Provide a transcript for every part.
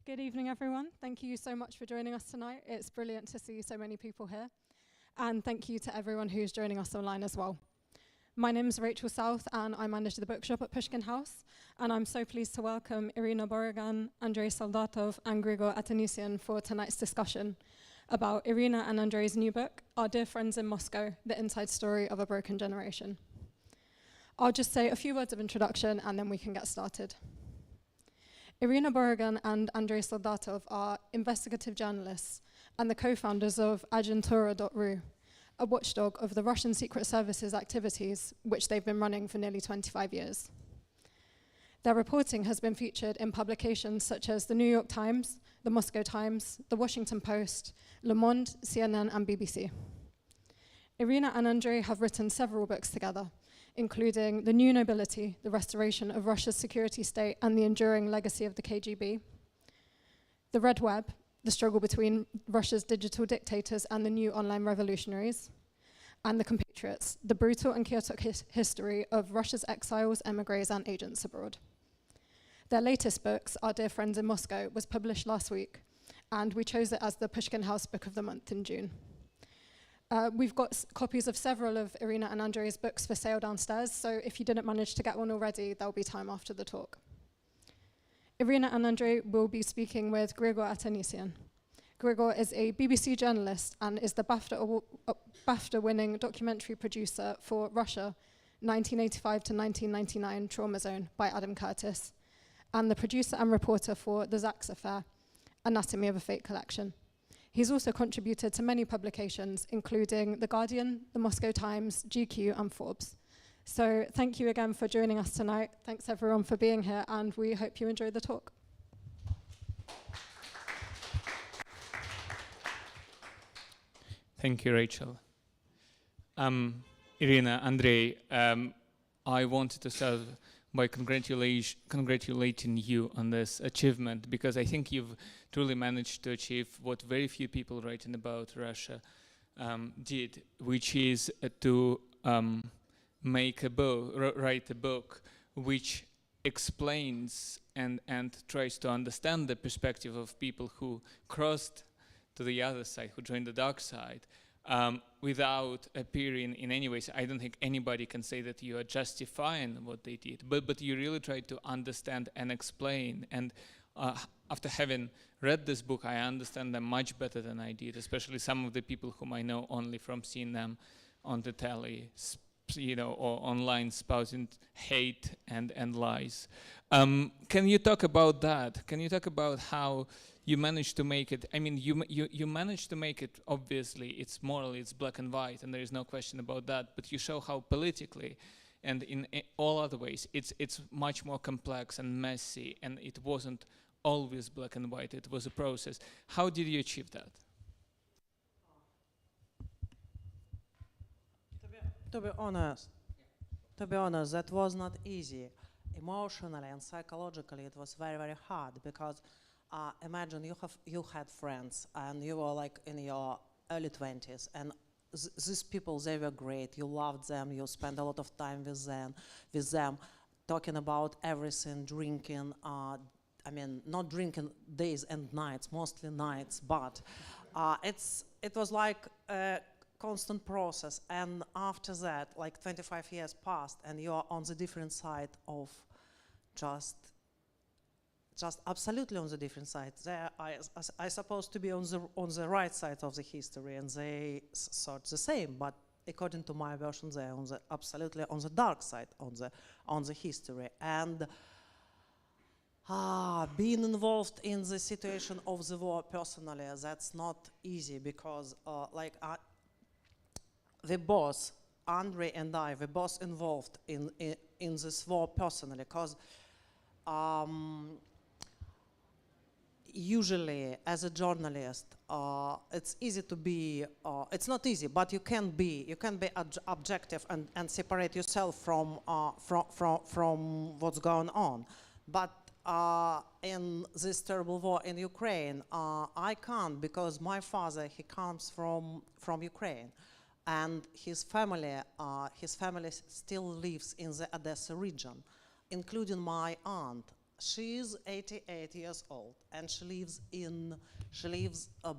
Good evening, everyone. Thank you so much for joining us tonight. It's brilliant to see so many people here. And thank you to everyone who's joining us online as well. My name is Rachel South, and I manage the bookshop at Pushkin House. And I'm so pleased to welcome Irina Borogan, Andrei Soldatov, and Grigor Atanesian for tonight's discussion about Irina and Andrei's new book, Our Dear Friends in Moscow, The Inside Story of a Broken Generation. I'll just say a few words of introduction, and then we can get started. Irina Borogan and Andrei Soldatov are investigative journalists and the co-founders of agentura.ru, a watchdog of the Russian Secret Service's activities, which they've been running for nearly 25 years. Their reporting has been featured in publications such as the New York Times, the Moscow Times, the Washington Post, Le Monde, CNN, and BBC. Irina and Andrei have written several books together, including The New Nobility, The Restoration of Russia's Security State and the Enduring Legacy of the KGB, The Red Web, The Struggle Between Russia's Digital Dictators and the New Online Revolutionaries, and The Compatriots, The Brutal and Chaotic History of Russia's Exiles, Emigres, and Agents Abroad. Their latest books, Our Dear Friends in Moscow, was published last week, and we chose it as the Pushkin House Book of the Month in June. We've got copies of several of Irina and Andrei's books for sale downstairs, so if you didn't manage to get one already, there'll be time after the talk. Irina and Andrei will be speaking with Grigor Atanesian. Grigor is a BBC journalist and is the BAFTA-winning documentary producer for Russia, 1985 to 1999 Trauma Zone by Adam Curtis, and the producer and reporter for The Zaks Affair, Anatomy of a Fake Collection. He's also contributed to many publications, including The Guardian, The Moscow Times, GQ, and Forbes. So thank you again for joining us tonight. Thanks everyone for being here, and we hope you enjoy the talk. Thank you, Rachel. Irina, Andrei, I wanted to start by congratulating you on this achievement, because I think you've truly managed to achieve what very few people writing about Russia did, which is to write a book which explains and tries to understand the perspective of people who crossed to the other side, who joined the dark side, without appearing in any ways. I don't think anybody can say that you are justifying what they did, but you really try to understand and explain. And after having read this book, I understand them much better than I did, especially some of the people whom I know only from seeing them on the telly, or online spouting hate and lies. Can you talk about that? Can you talk about how you managed to make it? I mean, you managed to make it, obviously, it's morally, it's black and white, and there is no question about that, but you show how politically and in all other ways, it's much more complex and messy, and it wasn't always black and white, it was a process. How did you achieve that? To be honest, that was not easy. Emotionally and psychologically, it was very, very hard, because imagine you had friends and you were like in your early 20s, and these people, they were great. You loved them. You spent a lot of time with them, talking about everything, drinking. I mean, not drinking days and nights, mostly nights, but it was like a constant process. And after that, like 25 years passed, and you are on the different side of just absolutely on the different side. There, I supposed to be on the right side of the history, and they thought the same. But according to my version, they're absolutely on the dark side on the history. And being involved in the situation of the war personally, that's not easy, because we both, Andrei and I, we both involved in this war personally, because usually, as a journalist, it's easy to be. It's not easy, but you can be objective and separate yourself from what's going on. But in this terrible war in Ukraine, I can't, because my father, he comes from Ukraine, and his family still lives in the Odessa region, including my aunt. She is 88 years old, and she lives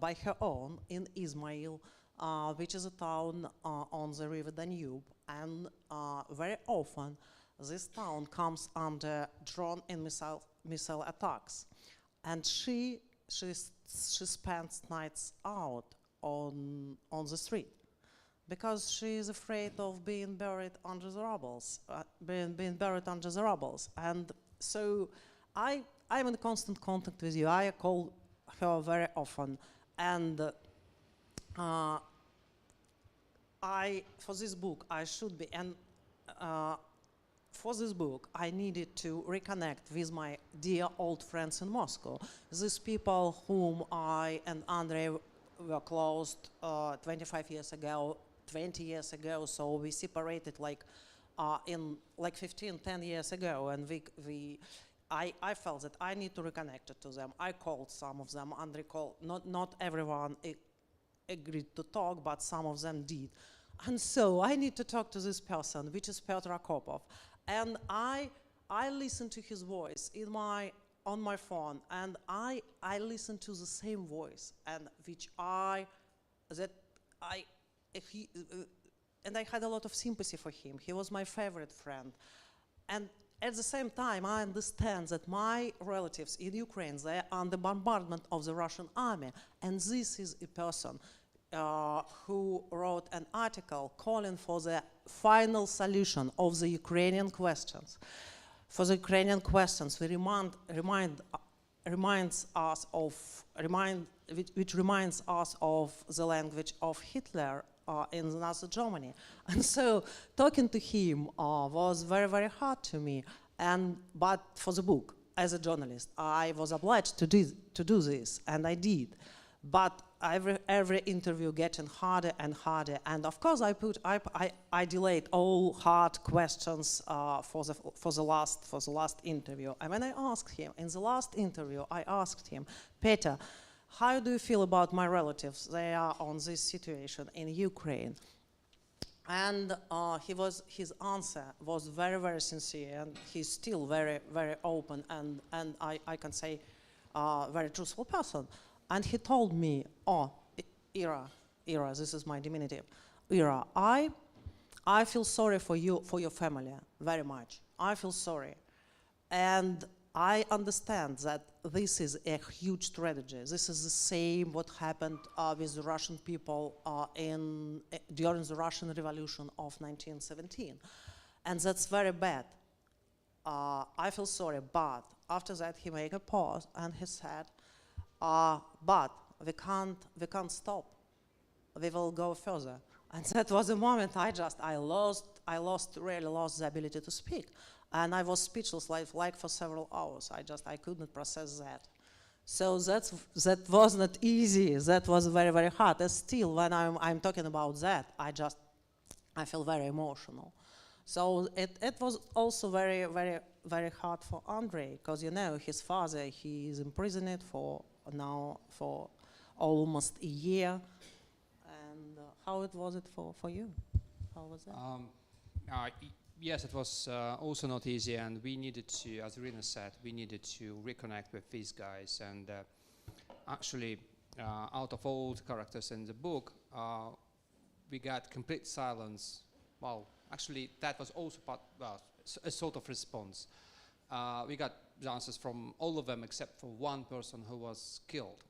by her own in Izmail, which is a town on the river Danube, and very often this town comes under drone and missile attacks, and she spends nights out on the street because she is afraid of being buried under the rubbles, and so I'm in constant contact with you. I call her very often, and for this book I should be, and for this book I needed to reconnect with my dear old friends in Moscow, these people whom I and Andrei were close 25 years ago, 20 years ago, so we separated like 10 years ago, and I felt that I need to reconnect to them. I called some of them, Andrei called, not everyone agreed to talk, but some of them did. And so I need to talk to this person, which is Pyotr Akopov. And I listened to his voice on my phone, and I listened to the same voice, and I had a lot of sympathy for him. He was my favorite friend. And at the same time, I understand that my relatives in Ukraine, they are under bombardment of the Russian army. And this is a person who wrote an article calling for the final solution of the Ukrainian questions. For the Ukrainian questions, which reminds us of the language of Hitler in Nazi Germany. And so talking to him was very, very hard to me. But for the book, as a journalist, I was obliged to do this, and I did. But every interview getting harder and harder, and of course I delayed all hard questions for the last interview. And when I asked him in the last interview, I asked him, Peter, how do you feel about my relatives? They are on this situation in Ukraine. And his answer was very, very sincere, and he's still very, very open, and I can say very truthful person. And he told me, Ira, this is my diminutive, Ira, I feel sorry for you, for your family, very much. I feel sorry. And I understand that this is a huge tragedy. This is the same what happened with the Russian people during the Russian Revolution of 1917. And that's very bad. I feel sorry, but after that he made a pause and he said, but we can't stop. We will go further. And that was the moment I really lost the ability to speak. And I was speechless like for several hours. I couldn't process that. So that was not easy. That was very, very hard. And still, when I'm talking about that, I feel very emotional. So it was also very, very, very hard for Andrei, because his father, he is imprisoned for almost a year. And how was it for you? How was that? Yes, it was also not easy, and we needed to, as Irina said, we needed to reconnect with these guys. And actually, out of all the characters in the book, we got complete silence. Well, actually, that was also a sort of response. We got the answers from all of them except for one person who was killed.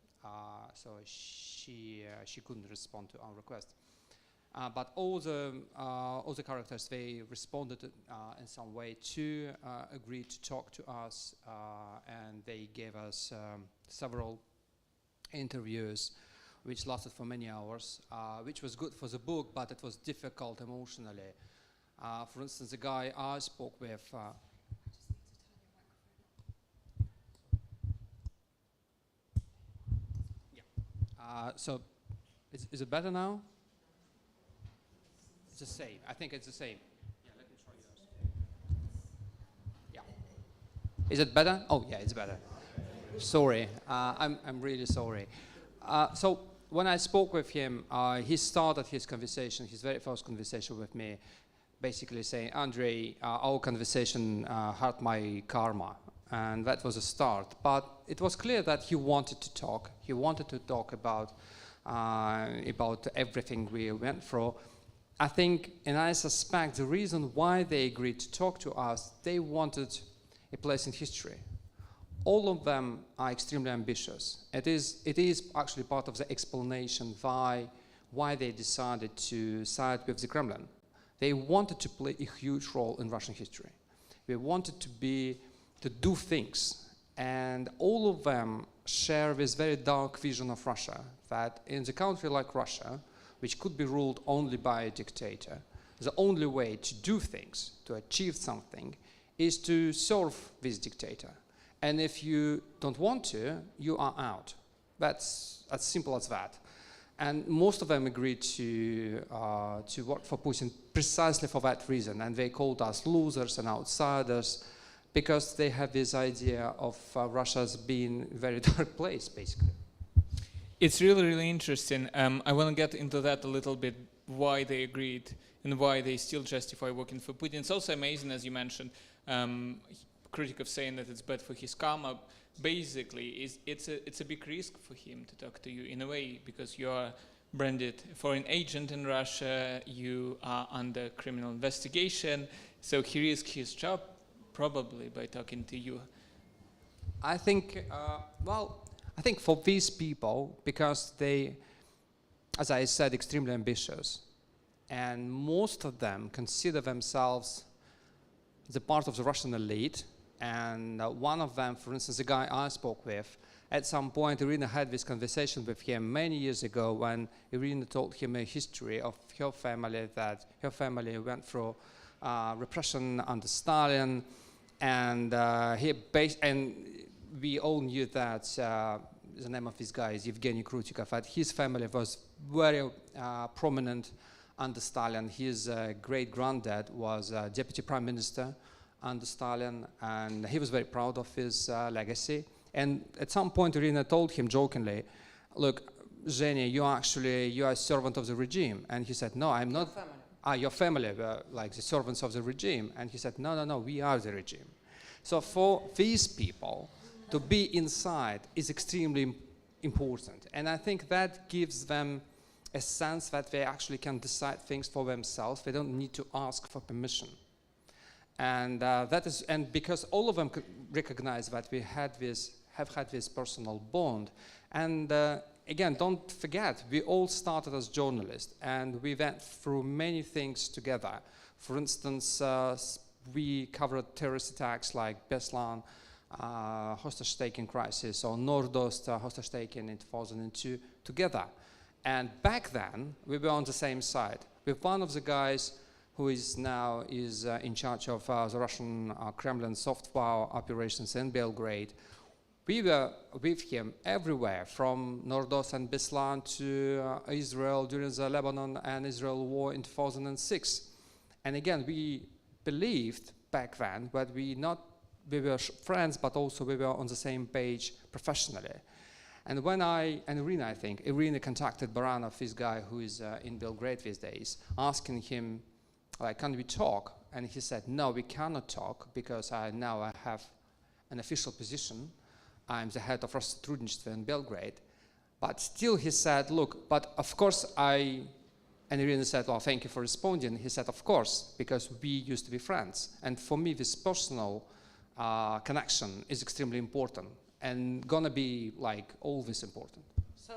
So she couldn't respond to our request. But all the characters, they responded in some way to agree to talk to us, and they gave us several interviews, which lasted for many hours, which was good for the book, but it was difficult emotionally. For instance, the guy I spoke with. So, is it better now? It's the same. I think it's the same. Yeah, let me try yours. Yeah. Is it better? Oh, yeah, it's better. Sorry, I'm really sorry. So when I spoke with him, he started his conversation, his very first conversation with me, basically saying, Andrei, our conversation hurt my karma. and that was a start. But it was clear that he wanted to talk. He wanted to talk about everything we went through. I think, and I suspect the reason why they agreed to talk to us, they wanted a place in history. All of them are extremely ambitious. It is actually part of the explanation why they decided to side with the Kremlin. They wanted to play a huge role in Russian history. They wanted to do things, and all of them share this very dark vision of Russia, that in a country like Russia, which could be ruled only by a dictator, the only way to do things, to achieve something, is to serve this dictator. And if you don't want to, you are out. That's as simple as that. And most of them agreed to work for Putin precisely for that reason. And they called us losers and outsiders because they have this idea of Russia as being a very dark place, basically. It's really, really interesting. I want to get into that a little bit, why they agreed and why they still justify working for Putin. It's also amazing, as you mentioned, critic of saying that it's bad for his karma. Basically, it's a big risk for him to talk to you in a way, because you are branded foreign agent in Russia, you are under criminal investigation, so he risks his job probably by talking to you. I think, I think for these people, because they, as I said, extremely ambitious, and most of them consider themselves the part of the Russian elite, and one of them, for instance, the guy I spoke with, at some point Irina had this conversation with him many years ago when Irina told him a history of her family, that her family went through repression under Stalin, and we all knew that the name of this guy is Evgeny Krutikov, that his family was very prominent under Stalin. His great-granddad was deputy prime minister under Stalin, and he was very proud of his legacy. And at some point, Irina told him jokingly, "Look, Zhenya, you are a servant of the regime." And he said, "No, I'm not." Your family were like the servants of the regime. And he said, no, we are the regime. So for these people, to be inside is extremely important. And I think that gives them a sense that they actually can decide things for themselves. They don't need to ask for permission. And because all of them recognize that we have had this personal bond. And again, don't forget, we all started as journalists, and we went through many things together. For instance, we covered terrorist attacks like Beslan, hostage-taking crisis, or Nordost hostage-taking in 2002 together. And back then, we were on the same side with one of the guys who is now in charge of the Russian Kremlin soft power operations in Belgrade. We were with him everywhere, from Nordost and Beslan to Israel during the Lebanon and Israel war in 2006. And again, we believed back then that we were friends, but also we were on the same page professionally. And when Irina contacted Baranov, this guy who is in Belgrade these days, asking him, like, can we talk? And he said, no, we cannot talk, because now I have an official position. I'm the head of Rossотрудничества in Belgrade. But still he said, look, but of course and Irina said, well, thank you for responding. He said, of course, because we used to be friends. And for me, this personal connection is extremely important and gonna be like always important. So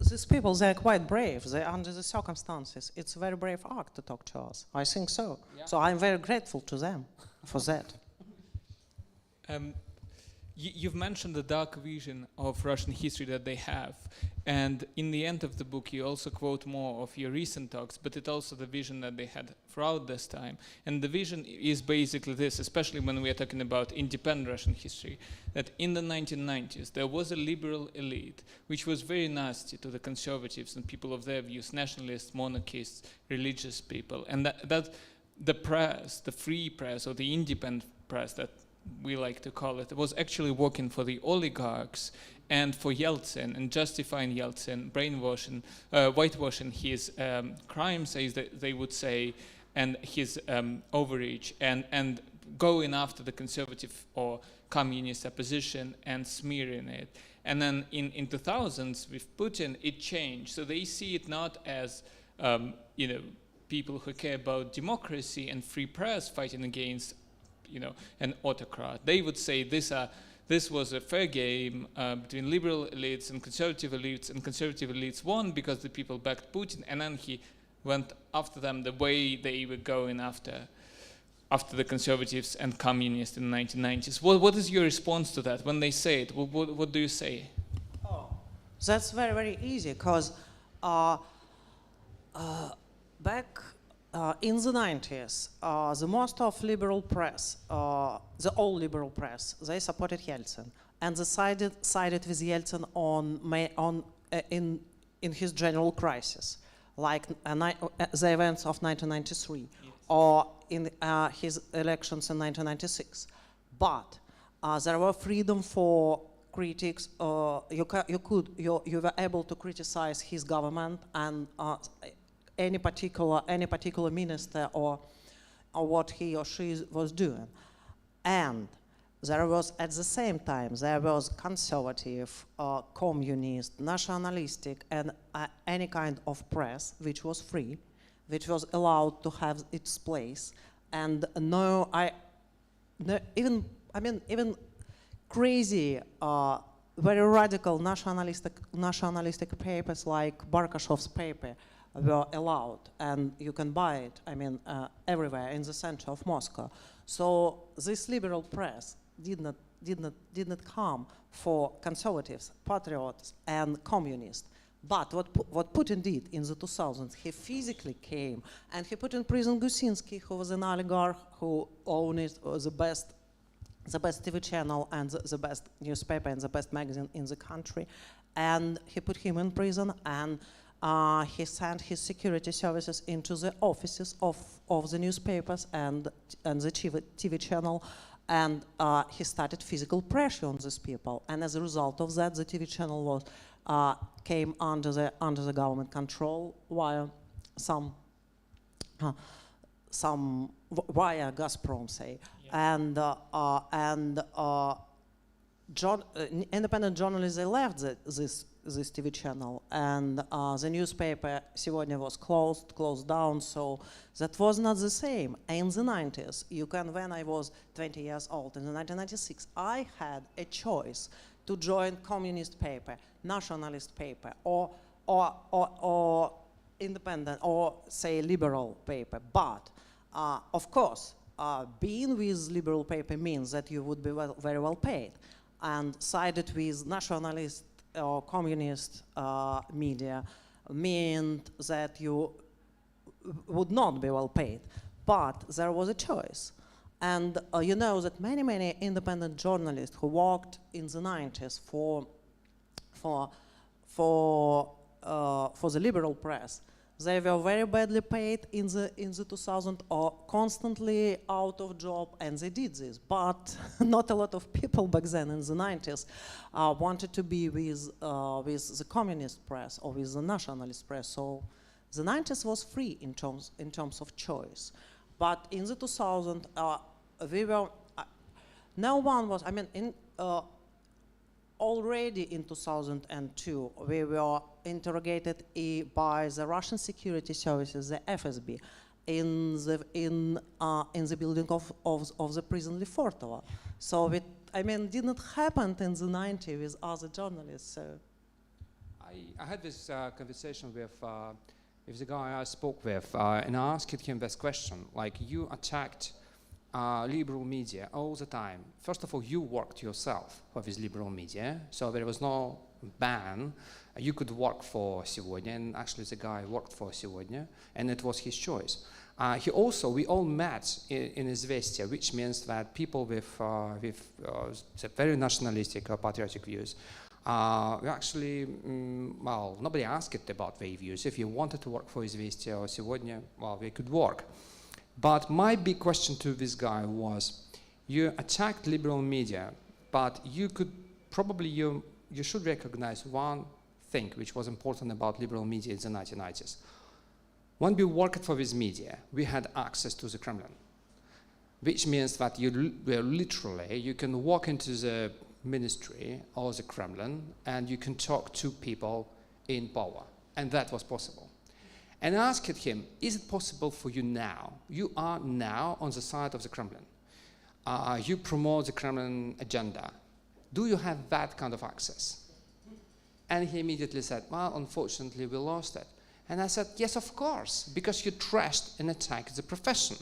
these people, they're quite brave. They're under the circumstances. It's a very brave act to talk to us. I think so. Yeah. So I'm very grateful to them for that. You've mentioned the dark vision of Russian history that they have, and in the end of the book you also quote more of your recent talks, but it's also the vision that they had throughout this time. And the vision is basically this, especially when we are talking about independent Russian history, that in the 1990s there was a liberal elite which was very nasty to the conservatives and people of their views, nationalists, monarchists, religious people, and that the press, the free press or the independent press that we like to call it, was actually working for the oligarchs and for Yeltsin and justifying Yeltsin, brainwashing, whitewashing his crimes, as they would say, and his overreach, and going after the conservative or communist opposition and smearing it. And then in 2000s with Putin, it changed. So they see it not as people who care about democracy and free press fighting against an autocrat. They would say this was a fair game between liberal elites, and conservative elites won because the people backed Putin, and then he went after them the way they were going after the conservatives and communists in the 1990s. What is your response to that when they say it? What do you say? Oh, that's very, very easy, because back in the 90s, the most of liberal press, the all liberal press, they supported Yeltsin, and they sided with Yeltsin in his general crisis, like the events of 1993, yes, or in his elections in 1996. But there were freedom for critics. You were able to criticize his government and any particular minister or what he or she was doing. And there was, at the same time, there was conservative, communist, nationalistic, and any kind of press which was free, which was allowed to have its place. And even crazy, very radical nationalistic papers like Barkashov's paper were allowed, and you can buy it, everywhere in the center of Moscow. So this liberal press did not come for conservatives, patriots, and communists. But what Putin did in the 2000s, he physically came, and he put in prison Gusinsky, who was an oligarch who owned the best TV channel and the best newspaper and the best magazine in the country, and he put him in prison, and he sent his security services into the offices of the newspapers and the TV channel, and he started physical pressure on these people. And as a result of that, the TV channel came under the government control via via Gazprom, say, yeah. Independent journalists, they left this TV channel, and the newspaper Сегодня was closed down, so that was not the same. In the 90s, when I was 20 years old, in 1996, I had a choice to join communist paper, nationalist paper, or independent, or say liberal paper. But of course, being with liberal paper means that you would be very well paid, and sided with nationalist or communist media meant that you would not be well paid. But there was a choice. And you know that many independent journalists who worked in the 90s for the liberal press, they were very badly paid in the 2000s, or constantly out of job, and they did this. But not a lot of people back then in the 90s wanted to be with the communist press or with the nationalist press. So the 90s was free in terms of choice. But in the 2000s, we were no one was. Already in 2002, we were interrogated by the Russian security services, the FSB, in the building of the prison Lefortovo. So it did not happen in the 90s with other journalists. So I had this conversation with the guy I spoke with, and I asked him this question: like, you attacked liberal media all the time. First of all, you worked yourself with liberal media, so there was no ban. You could work for Сегодня, and actually the guy worked for Сегодня, and it was his choice. We all met in Izvestia, which means that people with very nationalistic or patriotic views, we actually, nobody asked about their views. If you wanted to work for Izvestia or Сегодня, they could work. But my big question to this guy was, you attacked liberal media, but you could probably, you should recognize one thing which was important about liberal media in the 1990s. When we worked for this media, we had access to the Kremlin. which means that you can walk into the ministry or the Kremlin and you can talk to people in power. And that was possible. And I asked him, is it possible for you now? You are now on the side of the Kremlin. You promote the Kremlin agenda. Do you have that kind of access? And he immediately said, well, unfortunately, we lost it. And I said, yes, of course, because you trashed and attacked the profession.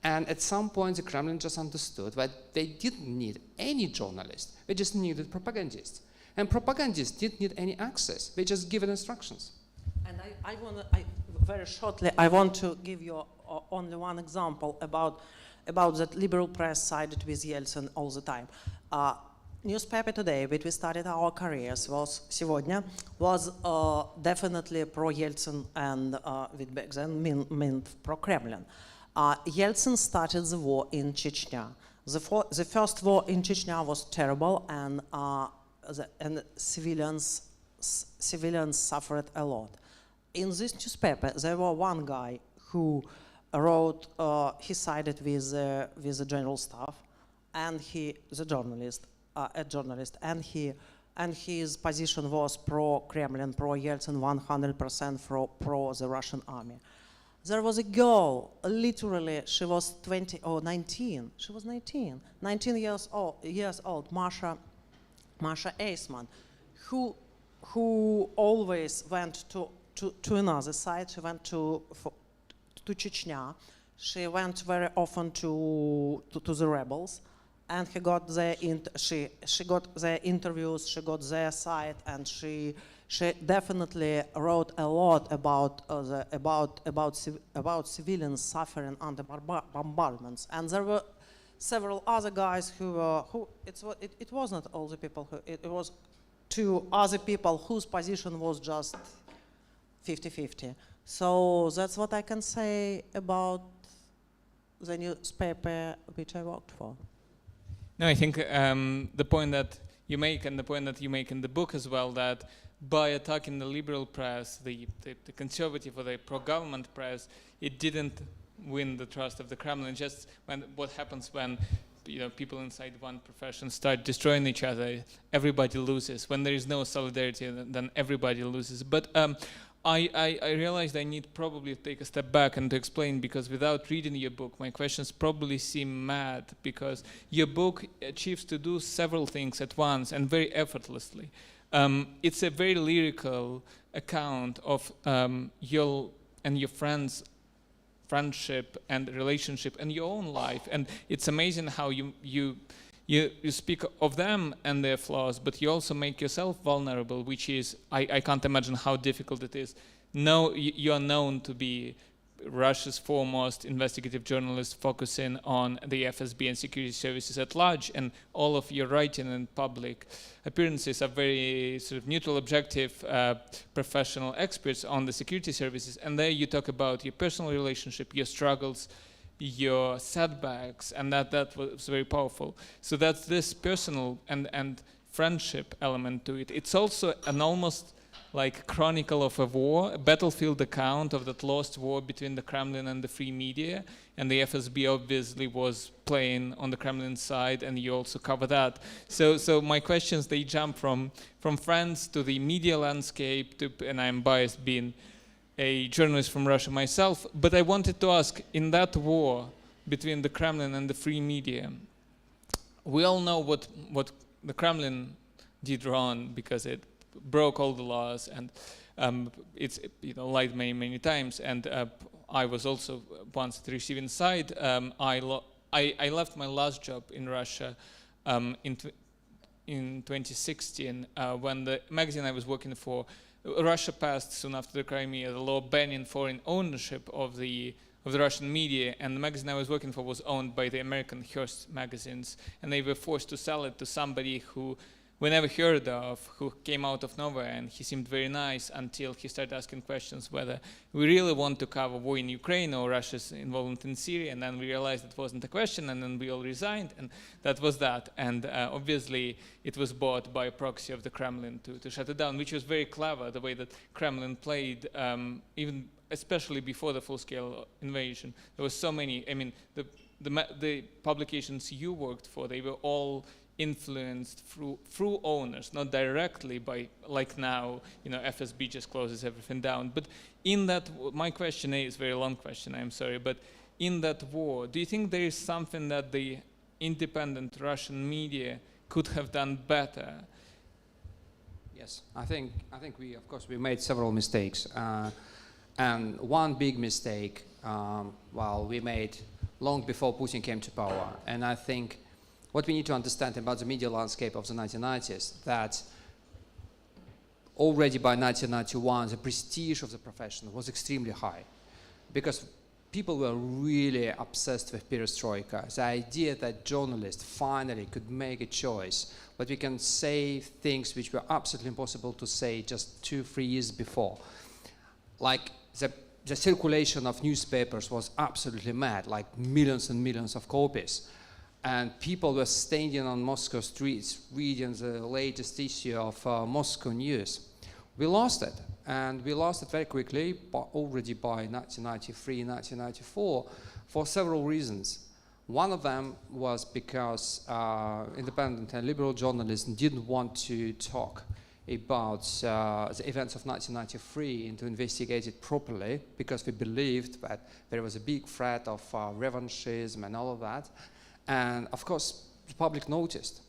And at some point, the Kremlin just understood that they didn't need any journalist. They just needed propagandists. And propagandists didn't need any access. They just given instructions. And very shortly, I want to give you only one example about that liberal press sided with Yeltsin all the time. Newspaper today, which we started our careers, was definitely pro-Yeltsin and with back then meant pro-Kremlin. Yeltsin started the war in Chechnya. The first war in Chechnya was terrible, and civilians suffered a lot. In this newspaper, there was one guy who wrote, he sided with the general staff, and a journalist, and his position was pro-Kremlin, pro-Yeltsin, 100% pro the Russian army. There was a girl, literally, she was 20 or 19. She was 19 years old, Masha Eisman, who always went to another side. She went to Chechnya. She went very often to the rebels, and she got their interviews. She got their side, and she definitely wrote a lot about civilians suffering under bombardments. And there were several other guys it wasn't all the people it was two other people whose position was just 50-50. So that's what I can say about the newspaper which I worked for. No, I think the point that you make, and the point that you make in the book as well, that by attacking the liberal press, the conservative or the pro-government press, it didn't win the trust of the Kremlin. Just what happens when people inside one profession start destroying each other, everybody loses. When there is no solidarity, then everybody loses. But I realized I need probably to take a step back and to explain, because without reading your book, my questions probably seem mad, because your book achieves to do several things at once and very effortlessly. It's a very lyrical account of your and your friends' friendship and relationship and your own life, and it's amazing how you speak of them and their flaws, but you also make yourself vulnerable, which is I can't imagine how difficult it is. No, you are known to be Russia's foremost investigative journalist focusing on the FSB and security services at large, and all of your writing and public appearances are very sort of neutral, objective, professional experts on the security services. And there you talk about your personal relationship, your struggles, your setbacks, and that was very powerful. So that's this personal and friendship element to it. It's also an almost like chronicle of a war, a battlefield account of that lost war between the Kremlin and the free media, and the FSB obviously was playing on the Kremlin side, and you also cover that. So my questions, they jump from friends to the media landscape, and I'm biased being a journalist from Russia myself, but I wanted to ask, in that war between the Kremlin and the free media, we all know what the Kremlin did wrong, because it broke all the laws, and it's lied many times. And I was also once at the receiving side. I left my last job in Russia in 2016 when the magazine I was working for, Russia passed soon after the Crimea the law banning foreign ownership of the Russian media, and the magazine I was working for was owned by the American Hearst magazines, and they were forced to sell it to somebody who we never heard of, who came out of nowhere, and he seemed very nice until he started asking questions whether we really want to cover war in Ukraine or Russia's involvement in Syria, and then we realized it wasn't a question, and then we all resigned, and that was that. And obviously it was bought by a proxy of the Kremlin to shut it down, which was very clever, the way that Kremlin played, even especially before the full-scale invasion. There was so many, I mean, the publications you worked for, they were all influenced through owners, not directly by, like now, FSB just closes everything down. But in that, my question is, very long question, I'm sorry, but in that war, do you think there is something that the independent Russian media could have done better? Yes, I think we, of course, we made several mistakes. And one big mistake, we made long before Putin came to power. And I think what we need to understand about the media landscape of the 1990s, that already by 1991, the prestige of the profession was extremely high, because people were really obsessed with perestroika. The idea that journalists finally could make a choice, but we can say things which were absolutely impossible to say just 2-3 years before. Like the circulation of newspapers was absolutely mad, like millions and millions of copies. And people were standing on Moscow streets reading the latest issue of Moscow News. We lost it, and we lost it very quickly, already by 1993, 1994, for several reasons. One of them was because independent and liberal journalism didn't want to talk about the events of 1993 and to investigate it properly, because we believed that there was a big threat of revanchism and all of that. And of course, the public noticed.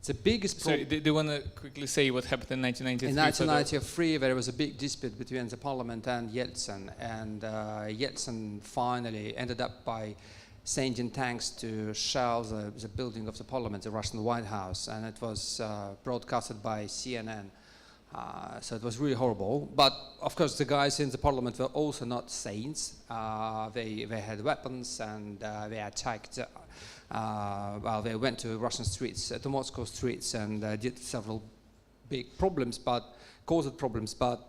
The biggest problem. So, do you want to quickly say what happened in 1993? In 1993, there was a big dispute between the parliament and Yeltsin, and Yeltsin finally ended up by sending tanks to shell the building of the parliament, the Russian White House, and it was broadcasted by CNN. So it was really horrible. But of course, the guys in the parliament were also not saints. They had weapons, and they attacked. They went to Russian streets, to Moscow streets, and did several big problems, caused problems. But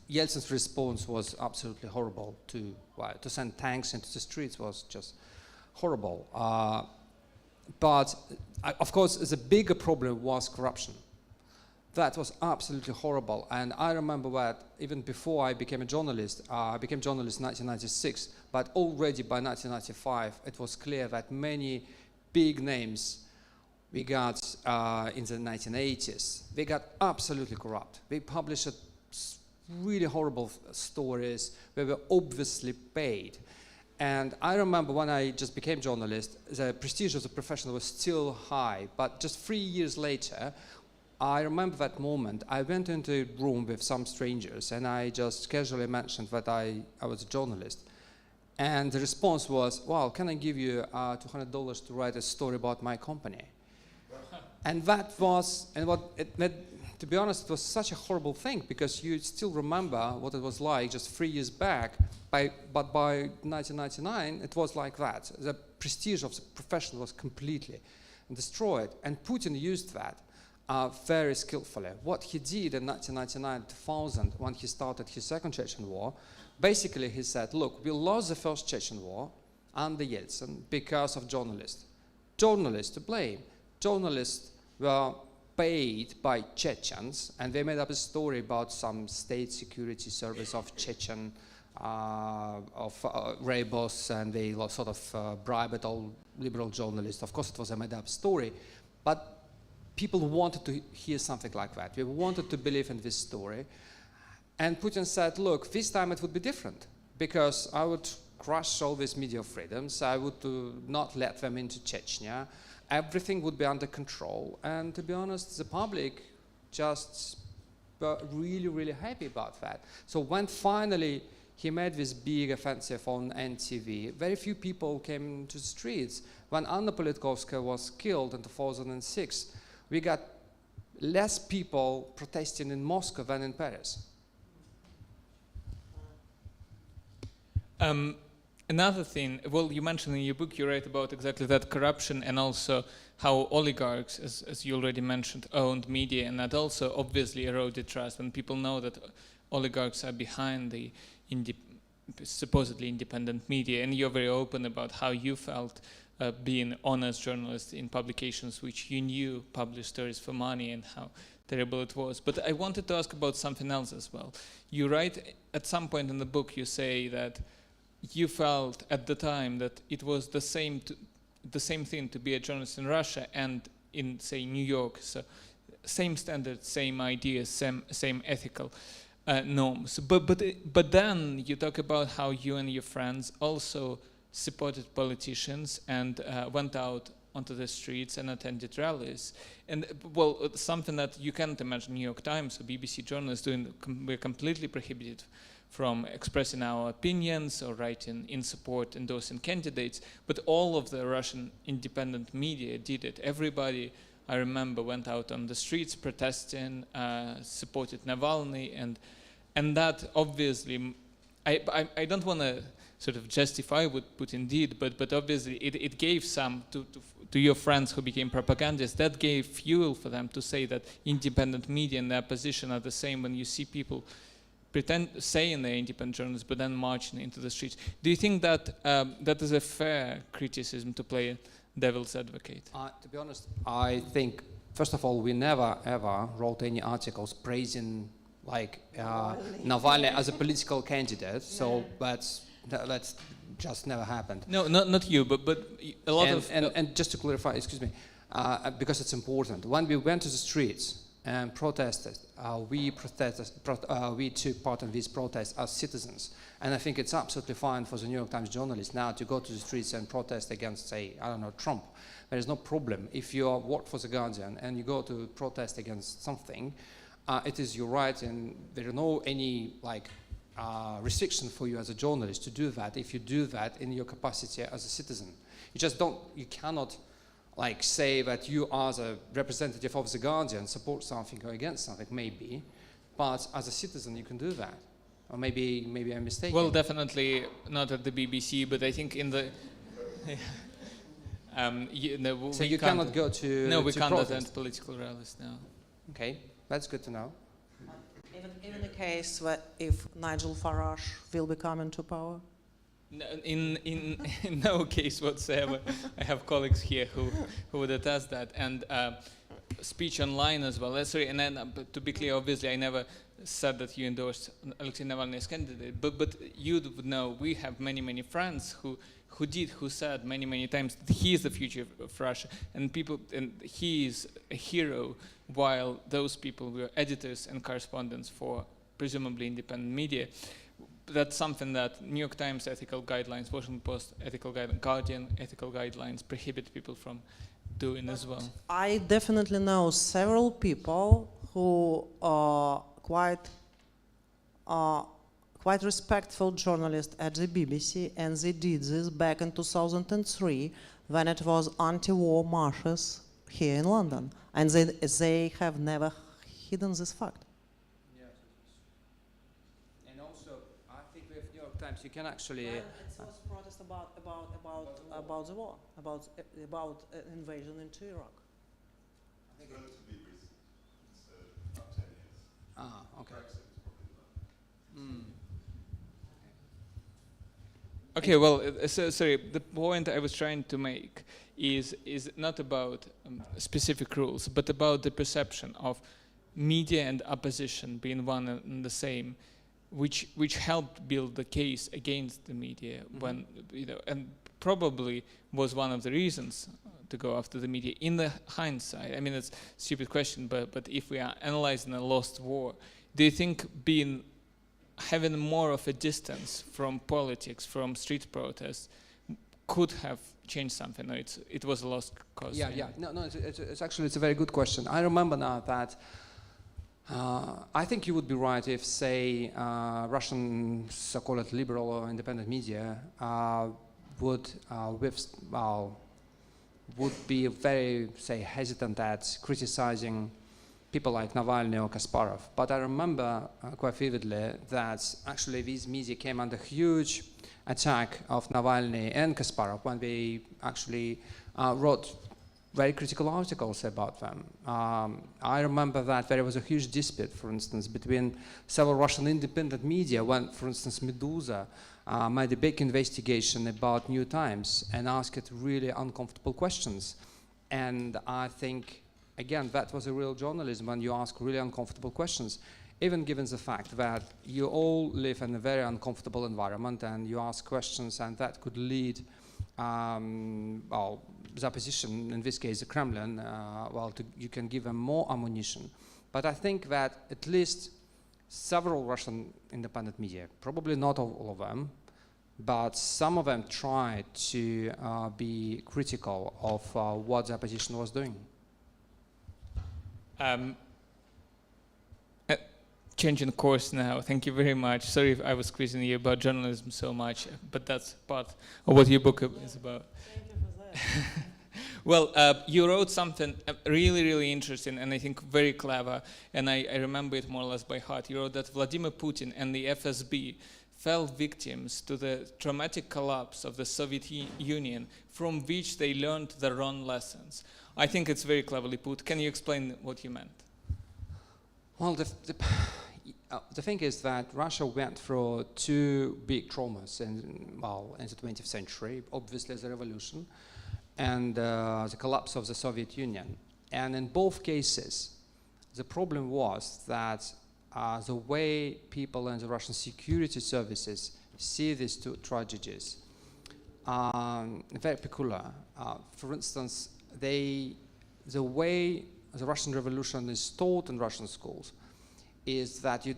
Yeltsin's response was absolutely horrible. To send tanks into the streets was just horrible. But of course, the bigger problem was corruption. That was absolutely horrible. And I remember that even before I became a journalist, I became a journalist in 1996, but already by 1995, it was clear that many big names we got in the 1980s, they got absolutely corrupt. They published really horrible stories. They were obviously paid. And I remember when I just became a journalist, the prestige of the profession was still high, but just 3 years later, I remember that moment. I went into a room with some strangers, and I just casually mentioned that I was a journalist. And the response was, "Well, can I give you $200 to write a story about my company?" And that was, to be honest, it was such a horrible thing, because you still remember what it was like just 3 years back. But by 1999, it was like that. The prestige of the profession was completely destroyed. And Putin used that very skillfully. What he did in 1999-2000, when he started his second Chechen war, basically he said, look, we lost the first Chechen war under Yeltsin because of journalists. Journalists to blame. Journalists were paid by Chechens, and they made up a story about some state security service of Chechen, rebels, and they sort of bribed all liberal journalists. Of course, it was a made-up story, but people wanted to hear something like that. They wanted to believe in this story. And Putin said, look, this time it would be different, because I would crush all these media freedoms. I would not let them into Chechnya. Everything would be under control. And to be honest, the public just were really, really happy about that. So when finally he made this big offensive on NTV, very few people came to the streets. When Anna Politkovskaya was killed in 2006, we got less people protesting in Moscow than in Paris. Another thing, well, you mentioned in your book, you write about exactly that corruption, and also how oligarchs, as you already mentioned, owned media, and that also obviously eroded trust when people know that oligarchs are behind the supposedly independent media. And you're very open about how you felt being an honest journalist in publications which you knew published stories for money, and how terrible it was. But I wanted to ask about something else as well. You write at some point in the book, you say that you felt at the time that it was the same the same thing to be a journalist in Russia and in, say, New York. So same standards, same ideas, same ethical norms. But then you talk about how you and your friends also supported politicians and went out onto the streets and attended rallies. And well, something that you can't imagine New York Times or BBC journalists doing, we're completely prohibited from expressing our opinions or writing in support, endorsing candidates, but all of the Russian independent media did it. Everybody, I remember, went out on the streets protesting, supported Navalny, and that obviously, I don't want to sort of justify what Putin did, but obviously it gave some to your friends who became propagandists, that gave fuel for them to say that independent media and the opposition are the same when you see people saying they're independent journalists, but then marching into the streets. Do you think that that is a fair criticism to play devil's advocate? To be honest, I think, first of all, we never ever wrote any articles praising like Navalny as a political candidate. So that's just never happened. No, not you, but a lot of... And just to clarify, excuse me, because it's important, when we went to the streets and protested, we took part in these protests as citizens. And I think it's absolutely fine for the New York Times journalists now to go to the streets and protest against, say, I don't know, Trump. There is no problem. If you work for The Guardian and you go to protest against something, it is your right, and there are no any like restriction for you as a journalist to do that if you do that in your capacity as a citizen. You cannot like say that you are the representative of The Guardian, support something or against something, maybe, but as a citizen you can do that. Or maybe I'm mistaken. Well, definitely not at the BBC, but I think in the... so you cannot go to No, we to can't protest. attend political rallies now. Okay, that's good to know. Even the case where if Nigel Farage will be coming to power? No, in no case whatsoever. I have colleagues here who would attest that, and speech online as well. Sorry, and then to be clear, obviously, I never said that you endorsed Alexei Navalny as candidate, but you would know we have many friends who said many times that he is the future of Russia, and he is a hero, while those people were editors and correspondents for presumably independent media. That's something that New York Times ethical guidelines, Washington Post ethical guidelines, Guardian ethical guidelines prohibit people from doing as well. I definitely know several people who are quite respectful journalists at the BBC, and they did this back in 2003 when it was anti-war marches here in London, and they have never hidden this fact. And also, I think with New York Times, you can actually. It was protest about the war, about invasion into Iraq. I think relatively recent. It's about 10 years. Ah, okay. Brexit was probably the last. Okay, well, sorry, the point I was trying to make is not about specific rules, but about the perception of media and opposition being one and the same, which helped build the case against the media when, and probably was one of the reasons to go after the media in the hindsight. I mean, it's a stupid question, but if we are analyzing a lost war, do you think having more of a distance from politics, from street protests, could have changed something? No, it was a lost cause. Yeah. No, it's actually a very good question. I remember now that I think you would be right if, say, Russian so-called liberal or independent media would be very, say, hesitant at criticizing people like Navalny or Kasparov. But I remember quite vividly that actually these media came under huge attack of Navalny and Kasparov when they actually wrote very critical articles about them. I remember that there was a huge dispute, for instance, between several Russian independent media when, for instance, Meduza made a big investigation about New Times and asked really uncomfortable questions. And I think, again, that was a real journalism when you ask really uncomfortable questions, even given the fact that you all live in a very uncomfortable environment and you ask questions and that could lead the opposition, in this case the Kremlin, you can give them more ammunition. But I think that at least several Russian independent media, probably not all of them, but some of them tried to be critical of what the opposition was doing. Changing course now. Thank you very much. Sorry if I was quizzing you about journalism so much, but that's part of what your book is about. Thank you for that. Well, you wrote something really, really interesting and I think very clever, and I remember it more or less by heart. You wrote that Vladimir Putin and the FSB fell victims to the traumatic collapse of the Soviet Union, from which they learned the wrong lessons. I think it's very cleverly put. Can you explain what you meant? Well, the thing is that Russia went through two big traumas in the 20th century, obviously the revolution and the collapse of the Soviet Union. And in both cases, the problem was that the way people in the Russian security services see these two tragedies are very peculiar. For instance, the way the Russian Revolution is taught in Russian schools is that you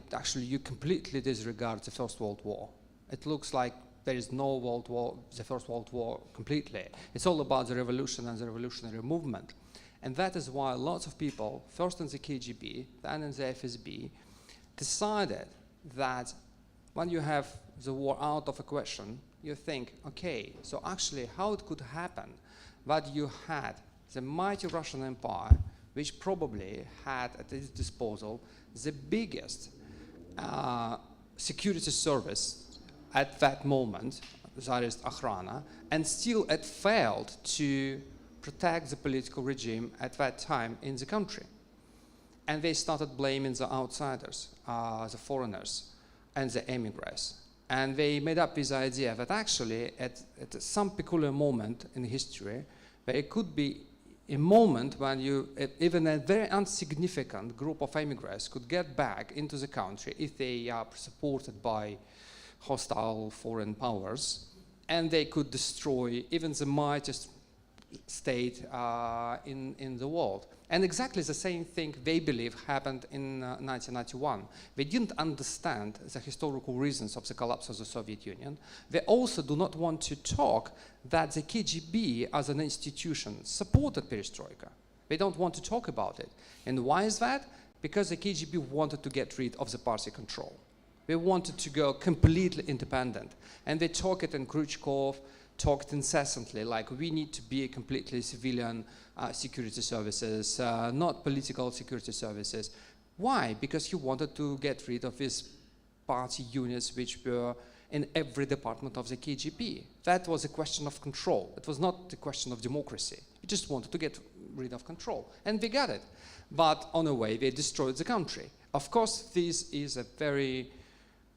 completely disregard the First World War. It looks like there is no World War, the First World War completely. It's all about the revolution and the revolutionary movement. And that is why lots of people, first in the KGB, then in the FSB, decided that when you have the war out of a question, you think, okay, so actually how it could happen that you had the mighty Russian Empire, which probably had at its disposal the biggest security service at that moment, that is Akhrana, and still it failed to protect the political regime at that time in the country. And they started blaming the outsiders, the foreigners, and the emigres. And they made up this idea that actually at some peculiar moment in history, there could be a moment when even a very insignificant group of immigrants could get back into the country if they are supported by hostile foreign powers, and they could destroy even the mightiest state in the world. And exactly the same thing they believe happened in 1991. They didn't understand the historical reasons of the collapse of the Soviet Union. They also do not want to talk that the KGB as an institution supported perestroika. They don't want to talk about it. And why is that? Because the KGB wanted to get rid of the party control. They wanted to go completely independent. And they talk it in Khrushchev, talked incessantly, like we need to be a completely civilian security services, not political security services. Why? Because he wanted to get rid of his party units which were in every department of the KGB. That was a question of control. It was not a question of democracy. He just wanted to get rid of control. And they got it. But on the way, they destroyed the country. Of course, this is a very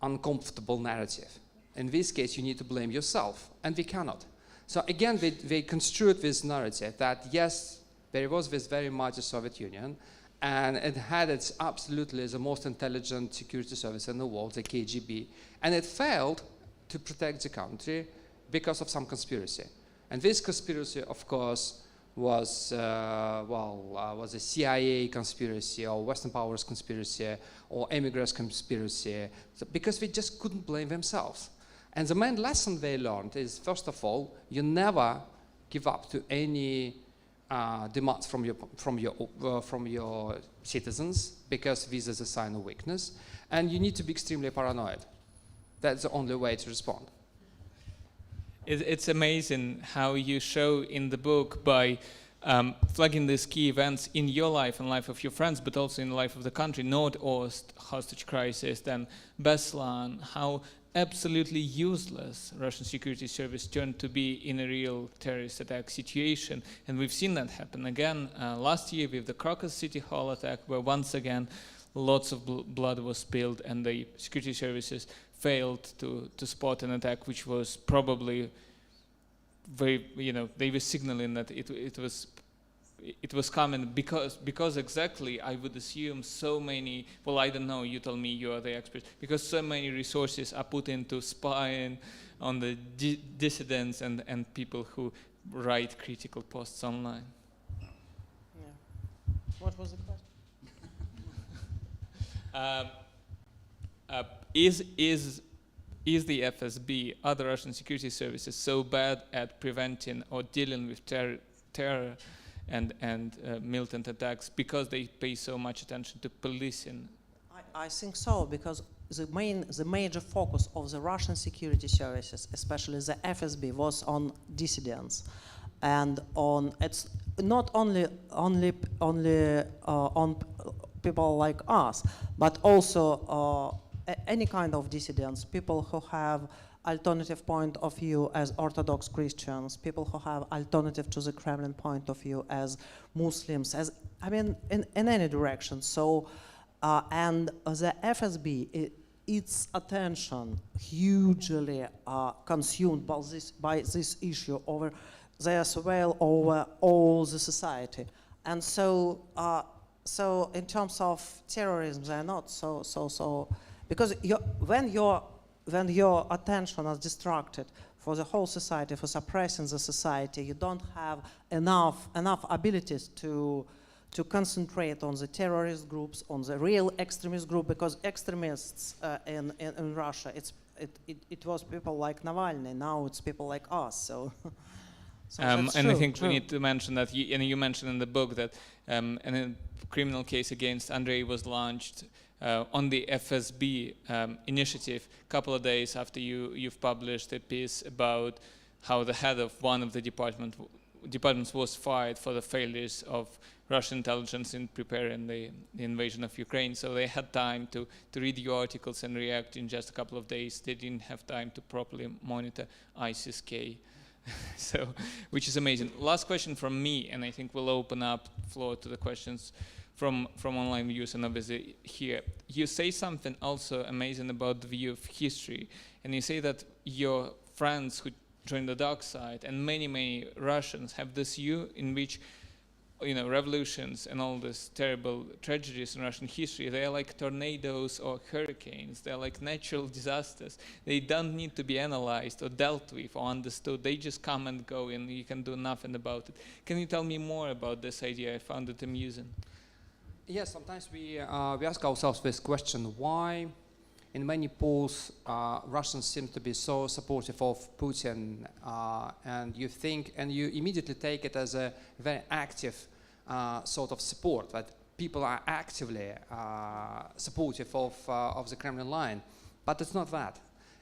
uncomfortable narrative. In this case, you need to blame yourself, and we cannot. So again, they construed this narrative that yes, there was this very mighty Soviet Union, and it had its absolutely the most intelligent security service in the world, the KGB, and it failed to protect the country because of some conspiracy. And this conspiracy, of course, was a CIA conspiracy or Western powers conspiracy or immigrants conspiracy, because they just couldn't blame themselves. And the main lesson they learned is, first of all, you never give up to any demands from your citizens, because this is a sign of weakness, and you need to be extremely paranoid. That's the only way to respond. It's amazing how you show in the book by flagging these key events in your life and life of your friends, but also in the life of the country, North-Ost hostage crisis, then Beslan, how absolutely useless Russian security service turned to be in a real terrorist attack situation. And we've seen that happen again last year with the Crocus City Hall attack, where once again lots of blood was spilled and the security services failed to spot an attack which was probably very, they were signaling that it was coming because exactly I would assume so many, well, I don't know, you tell me, you are the expert, because so many resources are put into spying on the dissidents and people who write critical posts online. Yeah. What was the question? Is the FSB, other Russian security services, so bad at preventing or dealing with terror and militant attacks because they pay so much attention to policing? I think so, because the major focus of the Russian security services, especially the FSB, was on dissidents, and on it's not only on people like us, but also any kind of dissidents, people who have alternative point of view as Orthodox Christians, people who have alternative to the Kremlin point of view as Muslims, as in any direction. So, and the FSB, its attention hugely consumed by this issue over their surveil over all the society, and so so in terms of terrorism, they're not so because when your attention is distracted for the whole society, for suppressing the society, you don't have enough abilities to concentrate on the terrorist groups, on the real extremist group, because extremists in Russia, it was people like Navalny. Now it's people like us. So. And I think we need to mention that, you mentioned in the book that a criminal case against Andrei was launched on the FSB initiative a couple of days after you've published a piece about how the head of one of the departments was fired for the failures of Russian intelligence in preparing the invasion of Ukraine. So they had time to read your articles and react in just a couple of days. They didn't have time to properly monitor ISIS-K. So, which is amazing. Last question from me, and I think we'll open up floor to the questions from online viewers and obviously here. You say something also amazing about the view of history, and you say that your friends who joined the dark side and many Russians have this view in which, revolutions and all these terrible tragedies in Russian history, they are like tornadoes or hurricanes. They're like natural disasters. They don't need to be analyzed or dealt with or understood. They just come and go, and you can do nothing about it. Can you tell me more about this idea? I found it amusing. Yes, sometimes we ask ourselves this question: why, in many polls, Russians seem to be so supportive of Putin, and you think, and you immediately take it as a very active sort of support, that people are actively supportive of the Kremlin line. But it's not that.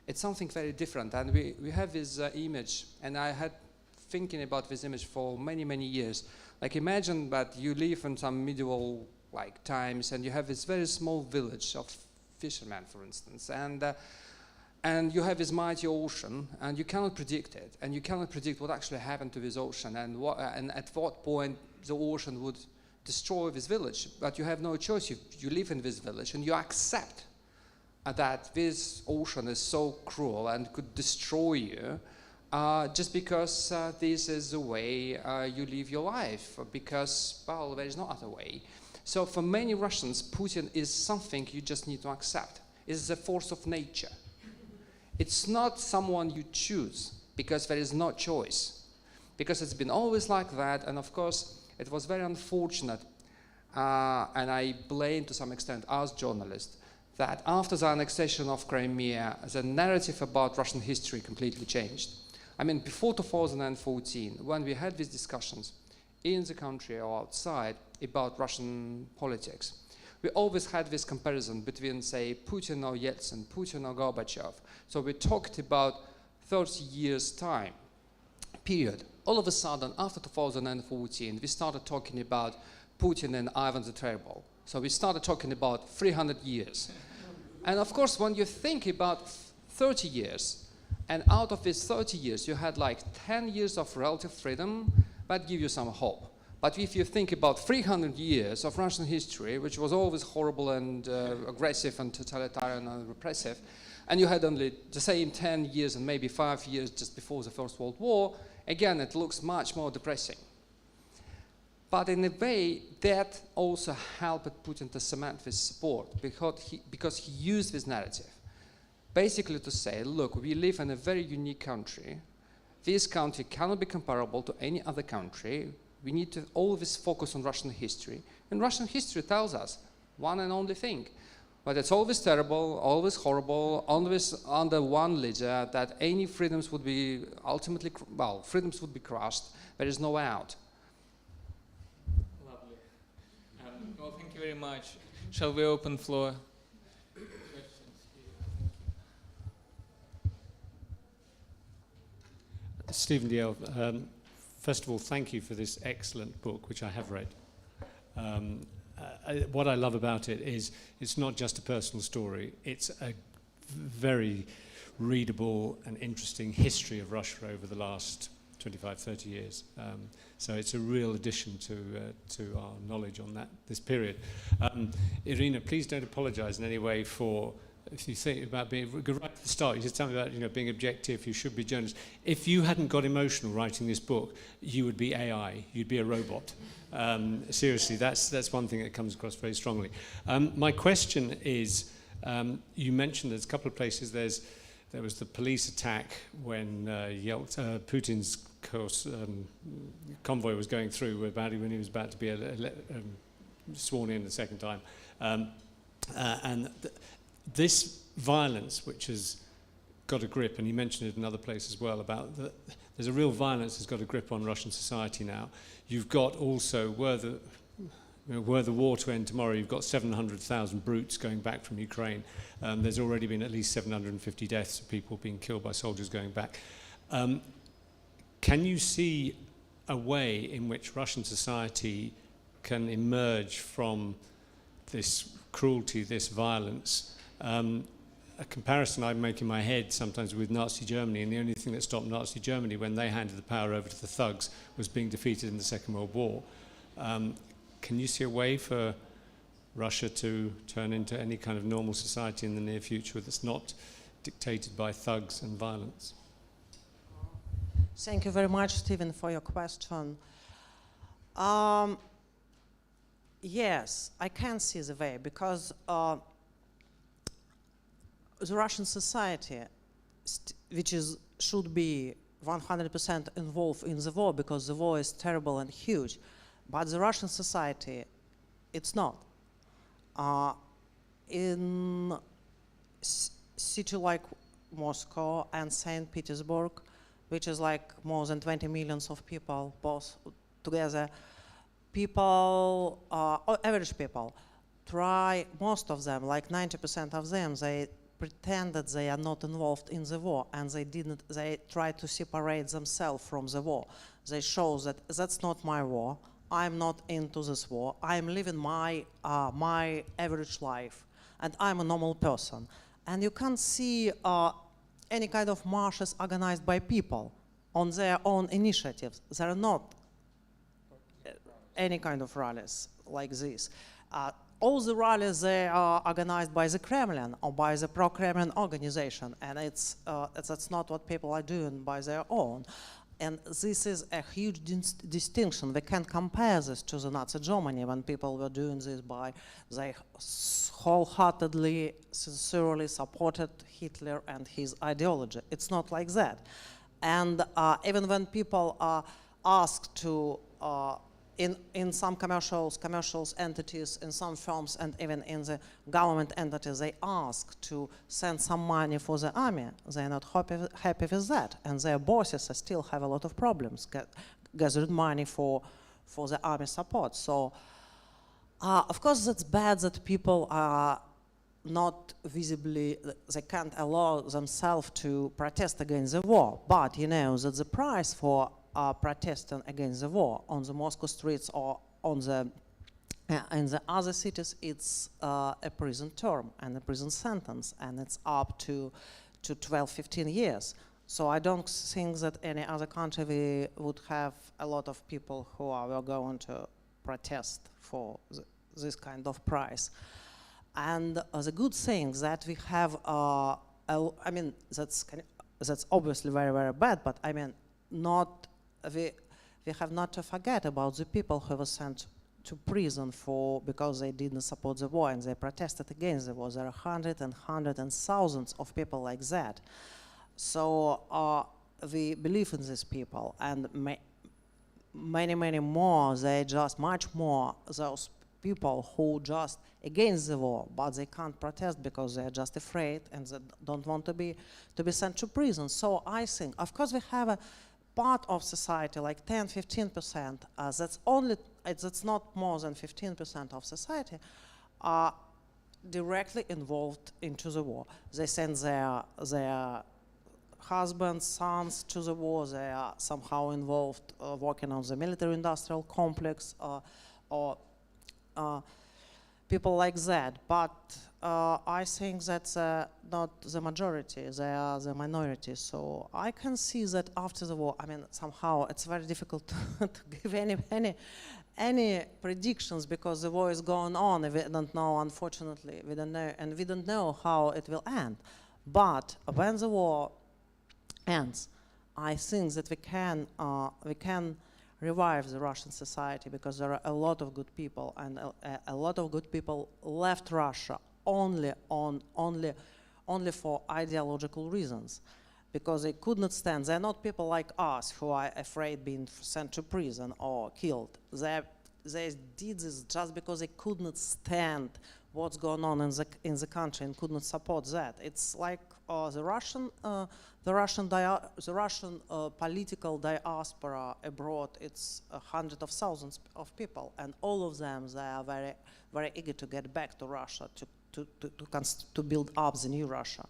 It's something very different. And we have this image, and I had thinking about this image for many years. Like, imagine that you live in some medieval times, and you have this very small village of fishermen, for instance, and you have this mighty ocean, and you cannot predict it, and you cannot predict what actually happened to this ocean, and at what point the ocean would destroy this village. But you have no choice. You live in this village, and you accept that this ocean is so cruel and could destroy you, just because this is the way you live your life, because, well, there is no other way. So for many Russians, Putin is something you just need to accept. It's a force of nature. It's not someone you choose, because there is no choice. Because it's been always like that, and of course, it was very unfortunate, and I blame to some extent us journalists, that after the annexation of Crimea, the narrative about Russian history completely changed. I mean, before 2014, when we had these discussions in the country or outside about Russian politics, we always had this comparison between, say, Putin or Yeltsin, Putin or Gorbachev. So we talked about 30 years' time period. All of a sudden, after 2014, we started talking about Putin and Ivan the Terrible. So we started talking about 300 years. And of course, when you think about 30 years, and out of these 30 years, you had like 10 years of relative freedom, that give you some hope. But if you think about 300 years of Russian history, which was always horrible and aggressive and totalitarian and repressive, and you had only the same 10 years and maybe 5 years just before the First World War, again, it looks much more depressing. But in a way, that also helped Putin to cement this support, because he used this narrative basically to say, look, we live in a very unique country, this country cannot be comparable to any other country. We need to always focus on Russian history. And Russian history tells us one and only thing, but it's always terrible, always horrible, always under one leader, that any freedoms would be ultimately, well, freedoms would be crushed. There is no way out. Lovely. Well, thank you very much. Shall we open floor? Stephen Diel, first of all, thank you for this excellent book, which I have read. What I love about it is it's not just a personal story, it's a very readable and interesting history of Russia over the last 25, 30 years. So it's a real addition to our knowledge on this period. Irina, please don't apologize in any way for, if you think about being, right at the start, you said something about being objective, you should be journalist. If you hadn't got emotional writing this book, you would be AI, you'd be a robot. Seriously, that's one thing that comes across very strongly. My question is, you mentioned there's a couple of places, there was the police attack when Putin's convoy was going through when he was about to be sworn in the second time. This violence, which has got a grip, and you mentioned it in other places as well, about there's a real violence that's got a grip on Russian society now. You've got also, were the war to end tomorrow, you've got 700,000 brutes going back from Ukraine. There's already been at least 750 deaths of people being killed by soldiers going back. Can you see a way in which Russian society can emerge from this cruelty, this violence? A comparison I make in my head sometimes with Nazi Germany, and the only thing that stopped Nazi Germany when they handed the power over to the thugs was being defeated in the Second World War. Can you see a way for Russia to turn into any kind of normal society in the near future that's not dictated by thugs and violence? Thank you very much, Stephen, for your question. Yes, I can see the way, because the Russian society, which should be 100% involved in the war, because the war is terrible and huge, but the Russian society, it's not. In city like Moscow and St. Petersburg, which is like more than 20 million of people both together, people, average people, try, most of them, like 90% of them, they pretend that they are not involved in the war, and they try to separate themselves from the war. They show that that's not my war, I'm not into this war, I'm living my average life, and I'm a normal person. And you can't see any kind of marches organized by people on their own initiatives. There are not any kind of rallies like this. All the rallies, they are organized by the Kremlin or by the pro-Kremlin organization, and that's not what people are doing by their own. And this is a huge distinction. We can't compare this to the Nazi Germany, when people were doing this they wholeheartedly, sincerely supported Hitler and his ideology. It's not like that. And even when people are asked to, in some commercials entities, in some firms, and even in the government entities, they ask to send some money for the army. They're not happy with that, and their bosses still have a lot of problems gathering money for the army support. So, of course, that's bad that people are not visibly, they can't allow themselves to protest against the war. But you know that the price for protesting against the war on the Moscow streets or on in the other cities, it's a prison term and a prison sentence, and it's up to 12, 15 years. So I don't think that any other country would have a lot of people who are going to protest for this kind of price. And the good thing that we have, I mean, that's obviously very, very bad, but I mean, we have not to forget about the people who were sent to prison because they didn't support the war and they protested against the war. There are hundreds and thousands of people like that. So we believe in these people, and many more, they just much more those people who just against the war, but they can't protest because they're just afraid and they don't want to be sent to prison. So I think, of course, we have a part of society like 10-15%. That's not more than 15% of society are directly involved into the war. They send their husbands, sons to the war. They are somehow involved working on the military-industrial complex or people like that. But I think that's not the majority, they are the minority. So I can see that after the war, I mean, somehow it's very difficult to give any predictions because the war is going on. We don't know, unfortunately, we don't know, and we don't know how it will end. But when the war ends, I think that we can revive the Russian society because there are a lot of good people, and a lot of good people left Russia only for ideological reasons, because they could not stand. They're not people like us who are afraid being sent to prison or killed. They did this just because they could not stand what's going on in the country and could not support that. It's like the Russian political diaspora abroad. It's hundreds of thousands of people, and all of them, they are very, very eager to get back to Russia to build up the new Russia.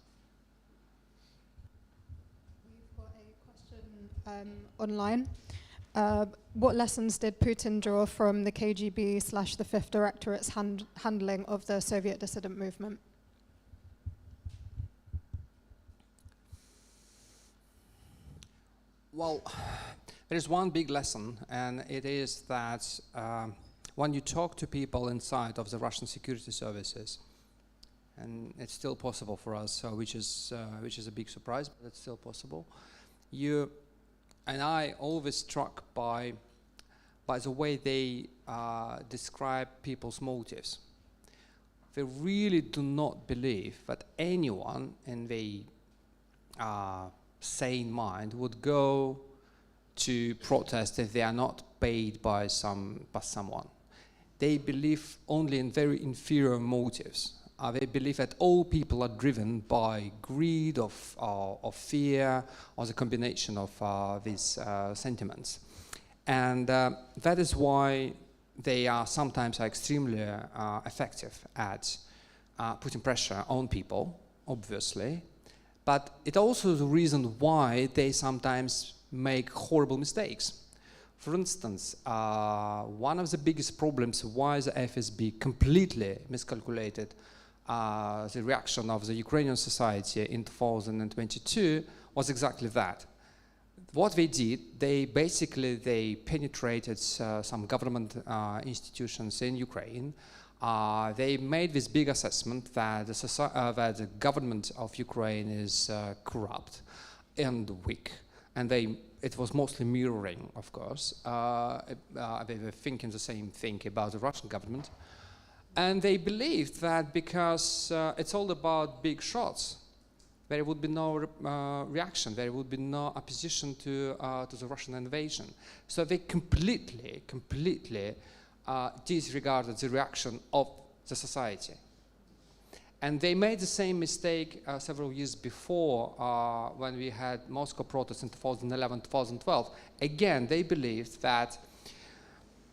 We've got a question online. What lessons did Putin draw from the KGB/the Fifth Directorate's handling of the Soviet dissident movement? Well, there is one big lesson, and it is that when you talk to people inside of the Russian security services, and it's still possible for us, which is a big surprise, but it's still possible. And I always struck by the way they describe people's motives. They really do not believe that anyone in the sane mind would go to protest if they are not paid by someone. They believe only in very inferior motives. They believe that all people are driven by greed, of fear, or the combination of these sentiments. And that is why they are sometimes extremely effective at putting pressure on people, obviously. But it's also the reason why they sometimes make horrible mistakes. For instance, one of the biggest problems why the FSB completely miscalculated the reaction of the Ukrainian society in 2022 was exactly that. What they did, they penetrated some government institutions in Ukraine. They made this big assessment that the government of Ukraine is corrupt and weak, and it was mostly mirroring, of course. They were thinking the same thing about the Russian government. And they believed that because it's all about big shots, there would be no reaction, there would be no opposition to the Russian invasion. So they completely disregarded the reaction of the society. And they made the same mistake several years before when we had Moscow protests in 2011, 2012. Again, they believed that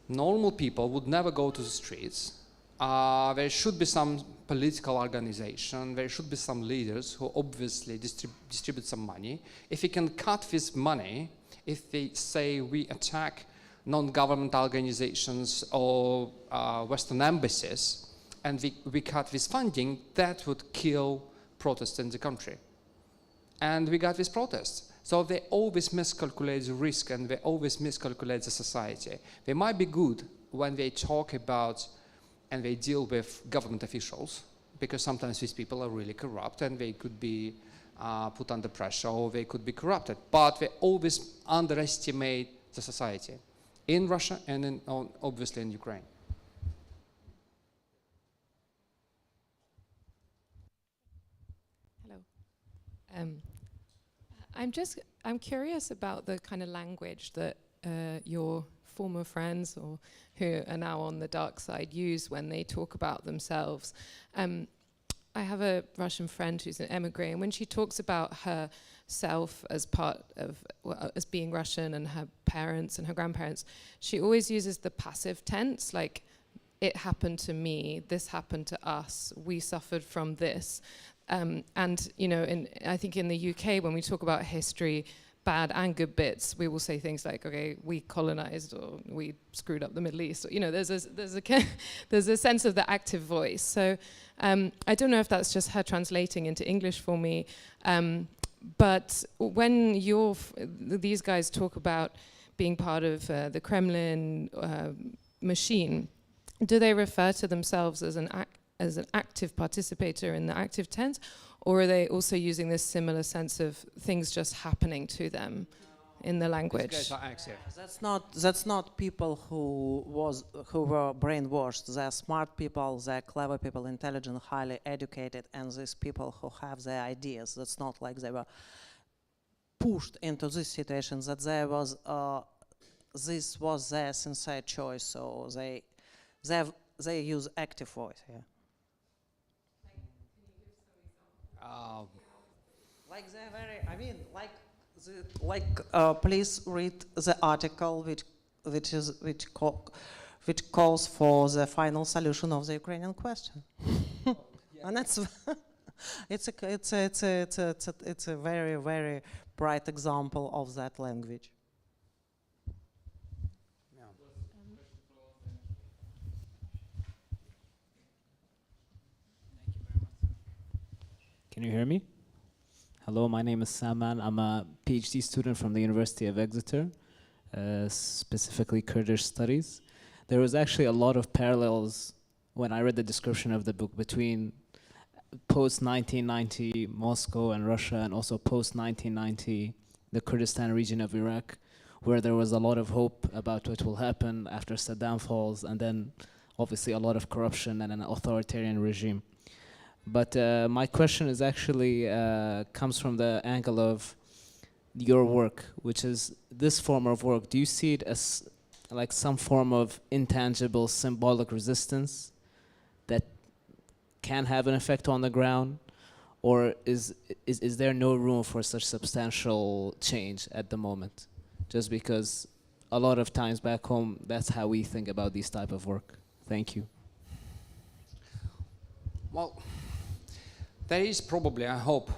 normal people would never go to the streets. There should be some political organization, there should be some leaders who obviously distribute some money. If we can cut this money, if they say we attack non-government organizations or Western embassies, and we cut this funding, that would kill protests in the country. And we got these protests. So they always miscalculate the risk, and they always miscalculate the society. They might be good when they talk about and they deal with government officials, because sometimes these people are really corrupt and they could be put under pressure or they could be corrupted. But they always underestimate the society in Russia and obviously in Ukraine. Hello. I'm curious about the kind of language that your former friends or who are now on the dark side use when they talk about themselves. I have a Russian friend who's an emigre, and when she talks about herself as part of, as being Russian, and her parents and her grandparents, she always uses the passive tense, like, it happened to me, this happened to us, we suffered from this. And, you know, I think in the UK, when we talk about history, bad and good bits, we will say things like, okay, we colonized, or we screwed up the Middle East. Or, you know, there's a sense of the active voice. So I don't know if that's just her translating into English for me. But when these guys talk about being part of the Kremlin machine, do they refer to themselves as an active participator in the active tense? Or are they also using this similar sense of things just happening to them in the language? These guys are active. That's not people who were brainwashed. They're smart people, they're clever people, intelligent, highly educated, and these people who have their ideas. That's not like they were pushed into this situation. That there was this was their sincere choice. So they use active voice here. Like they're very, I mean, please read the article which calls for the final solution of the Ukrainian question. And that's it's a very, very bright example of that language. Can you hear me? Hello, my name is Saman. I'm a PhD student from the University of Exeter, specifically Kurdish studies. There was actually a lot of parallels when I read the description of the book between post-1990 Moscow and Russia, and also post-1990 the Kurdistan region of Iraq, where there was a lot of hope about what will happen after Saddam falls, and then obviously a lot of corruption and an authoritarian regime. But my question is actually comes from the angle of your work, which is this form of work. Do you see it as like some form of intangible symbolic resistance that can have an effect on the ground? Or is there no room for such substantial change at the moment? Just because a lot of times back home, that's how we think about these type of work. Thank you. Well, there is probably, I hope,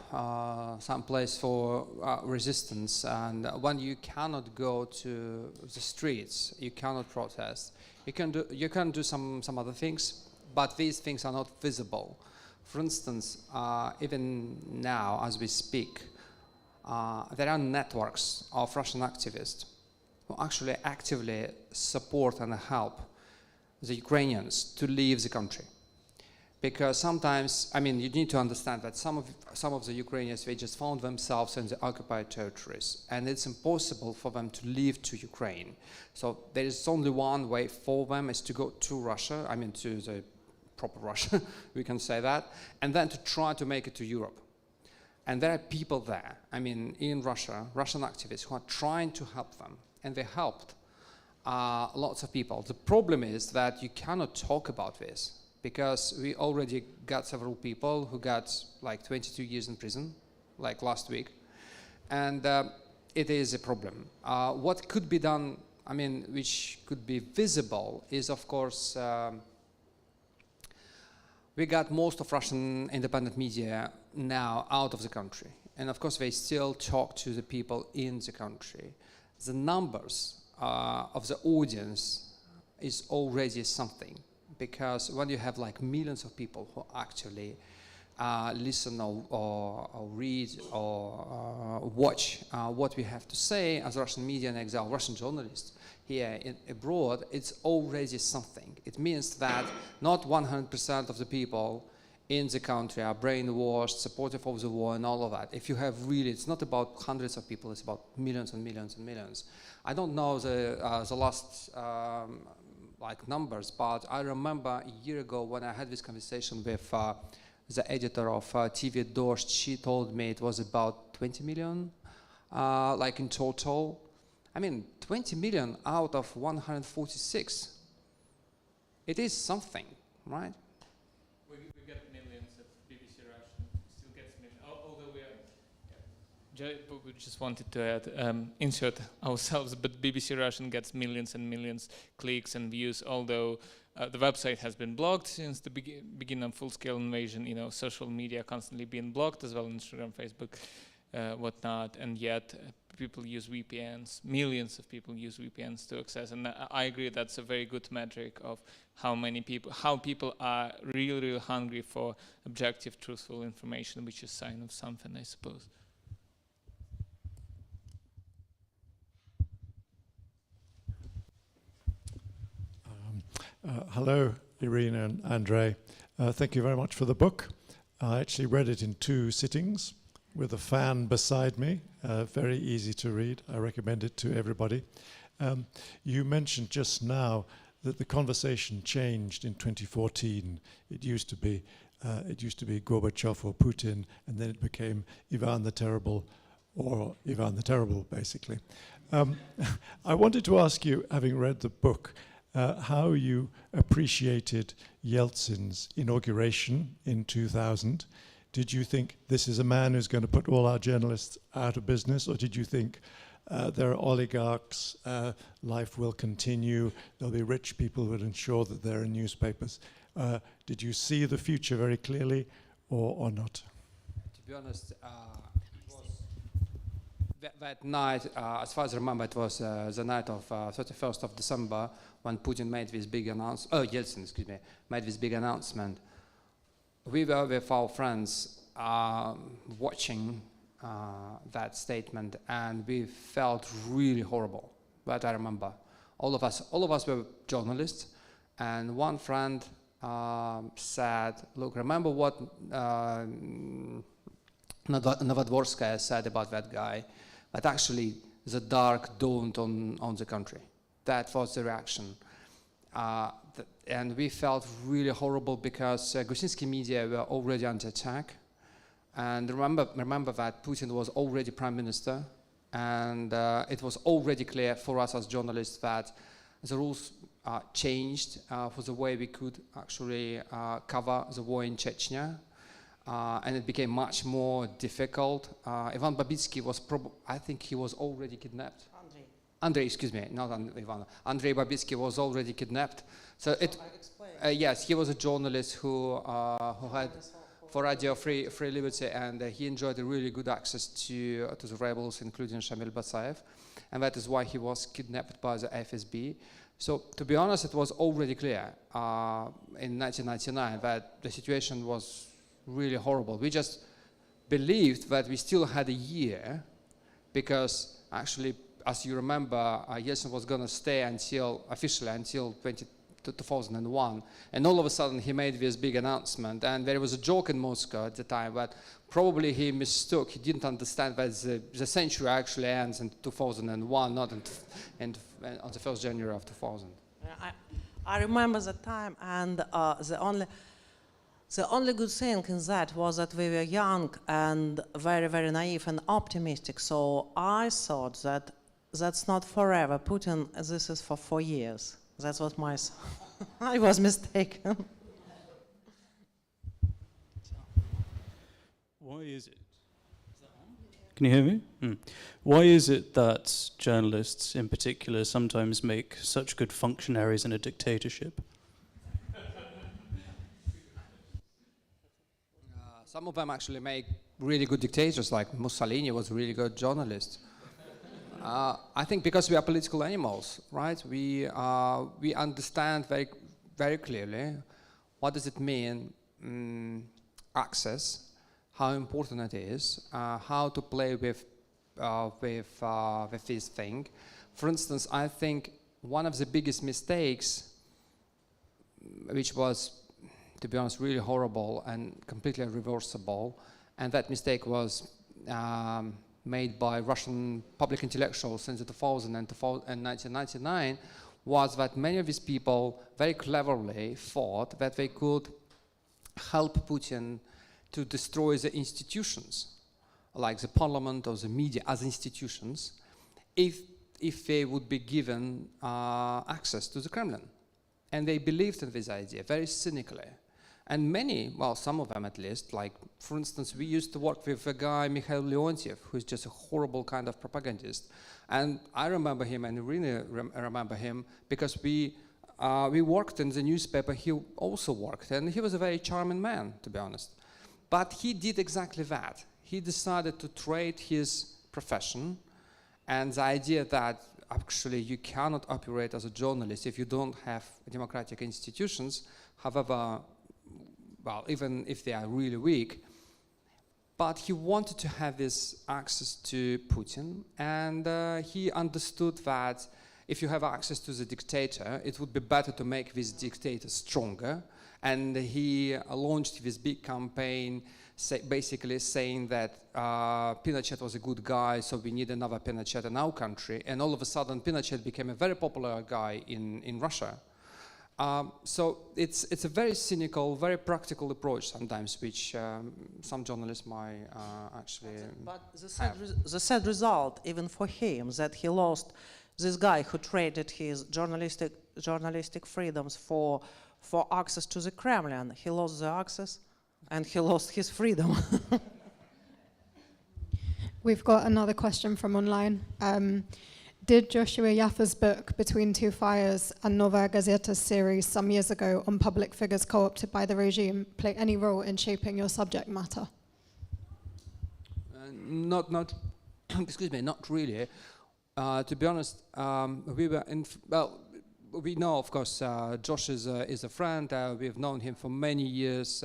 some place for resistance. And when you cannot go to the streets, you cannot protest. You can do some other things, but these things are not visible. For instance, even now, as we speak, there are networks of Russian activists who actually actively support and help the Ukrainians to leave the country. Because sometimes, I mean, you need to understand that some of the Ukrainians, they just found themselves in the occupied territories, and it's impossible for them to leave to Ukraine. So there is only one way for them, is to go to Russia, I mean to the proper Russia, we can say that, and then to try to make it to Europe. And there are people there, I mean, in Russia, Russian activists who are trying to help them, and they helped lots of people. The problem is that you cannot talk about this, because we already got several people who got like 22 years in prison, like last week, and it is a problem. What could be done, I mean, which could be visible, is of course, we got most of Russian independent media now out of the country, and of course they still talk to the people in the country. The numbers of the audience is already something. Because when you have like millions of people who actually listen or read or watch what we have to say as Russian media in exile, Russian journalists here abroad, it's already something. It means that not 100% of the people in the country are brainwashed, supportive of the war and all of that. If you have really, it's not about hundreds of people, it's about millions and millions and millions. I don't know the last like numbers, but I remember a year ago when I had this conversation with the editor of TV Dost. She told me it was about 20 million like in total. I mean, 20 million out of 146. It is something, right? We get millions at BBC Russian, still gets millions. Although we just wanted to add, insert ourselves, but BBC Russian gets millions and millions clicks and views, although the website has been blocked since the beginning of full-scale invasion. You know, social media constantly being blocked as well, Instagram, Facebook, whatnot, and yet people use VPNs. Millions of people use VPNs to access, and I agree that's a very good metric of how people are really hungry for objective, truthful information, which is a sign of something, I suppose. Hello, Irina and Andrei. Thank you very much for the book. I actually read it in 2 sittings with a fan beside me. Very easy to read. I recommend it to everybody. You mentioned just now that the conversation changed in 2014. It used to be Gorbachev or Putin, and then it became Ivan the Terrible, or Ivan the Terrible, basically. I wanted to ask you, having read the book, how you appreciated Yeltsin's inauguration in 2000. Did you think this is a man who's going to put all our journalists out of business, or did you think there are oligarchs, life will continue, there'll be rich people who will ensure that there are newspapers? Did you see the future very clearly, or not? To be honest, that night, as far as I remember, it was the night of 31st of December when Putin made this big announcement. Yeltsin, excuse me, made this big announcement. We were with our friends watching that statement, and we felt really horrible. That I remember. All of us were journalists, and one friend said, "Look, remember what Novodvorskaya said about that guy? That actually the dark dawned on the country." That was the reaction. And we felt really horrible because Gusinsky media were already under attack. And remember that Putin was already prime minister, and it was already clear for us as journalists that the rules changed for the way we could actually cover the war in Chechnya. And it became much more difficult. Ivan Babitsky was I think he was already kidnapped. Andrei, excuse me, not Ivan. Andrei Babitsky was already kidnapped. So yes, he was a journalist who had for Radio Free Liberty, and he enjoyed a really good access to the rebels, including Shamil Basayev, and that is why he was kidnapped by the FSB. So to be honest, it was already clear in 1999 that the situation was really horrible. We just believed that we still had a year, because actually, as you remember, Yeltsin was going to stay officially until 2001, and all of a sudden he made this big announcement, and there was a joke in Moscow at the time that probably he mistook, he didn't understand that the century actually ends in 2001, not on the 1st January of 2000. I remember the time, and the only good thing in that was that we were young and very, very naive and optimistic. So I thought that that's not forever. Putin, this is for 4 years. That's what I was mistaken. Why is it? Can you hear me? Why is it that journalists in particular sometimes make such good functionaries in a dictatorship? Some of them actually make really good dictators, like Mussolini was a really good journalist. I think because we are political animals, right? We understand very, very clearly what does it mean, access, how important it is, how to play with this thing. For instance, I think one of the biggest mistakes, which was, to be honest, really horrible and completely reversible, and that mistake was made by Russian public intellectuals in the 2000 and 1999, was that many of these people very cleverly thought that they could help Putin to destroy the institutions like the parliament or the media as institutions, if they would be given access to the Kremlin. And they believed in this idea very cynically. And many, well, some of them at least, like, for instance, we used to work with a guy, Mikhail Leontiev, who's just a horrible kind of propagandist. And I remember him, and Irina remember him, because we worked in the newspaper. He also worked, and he was a very charming man, to be honest. But he did exactly that. He decided to trade his profession and the idea that actually you cannot operate as a journalist if you don't have democratic institutions, however, well, even if they are really weak. But he wanted to have this access to Putin, and he understood that if you have access to the dictator, it would be better to make this dictator stronger. And he launched this big campaign basically saying that Pinochet was a good guy, so we need another Pinochet in our country. And all of a sudden, Pinochet became a very popular guy in Russia. So it's a very cynical, very practical approach sometimes, which some journalists might actually But the sad result, even for him, that he lost this guy who traded his journalistic freedoms for access to the Kremlin. He lost the access, and he lost his freedom. We've got another question from online. Did Joshua Yaffa's book, Between Two Fires, and Novaya Gazeta's series some years ago on public figures co-opted by the regime play any role in shaping your subject matter? Excuse me, not really. To be honest, we know, of course, Josh is a friend. We've known him for many years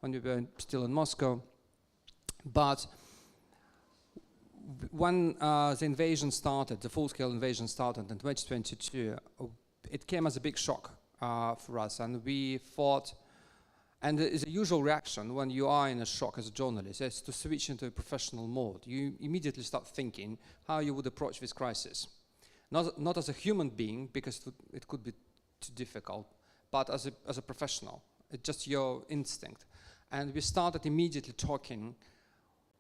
when we were still in Moscow. But when the invasion started, the full-scale invasion started in 2022, it came as a big shock for us. And we thought, and it's a usual reaction when you are in a shock as a journalist, is to switch into a professional mode. You immediately start thinking how you would approach this crisis. Not as a human being, because it could be too difficult, but as a professional. It's just your instinct. And we started immediately talking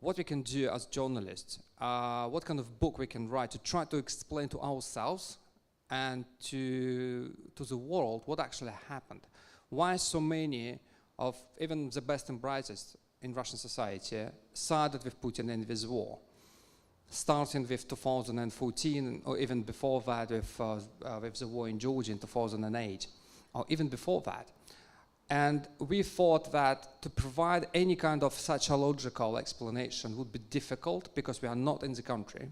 what we can do as journalists, what kind of book we can write to try to explain to ourselves and to the world what actually happened. Why so many of even the best and brightest in Russian society sided with Putin in this war, starting with 2014, or even before that with the war in Georgia in 2008, or even before that. And we thought that to provide any kind of sociological explanation would be difficult because we are not in the country.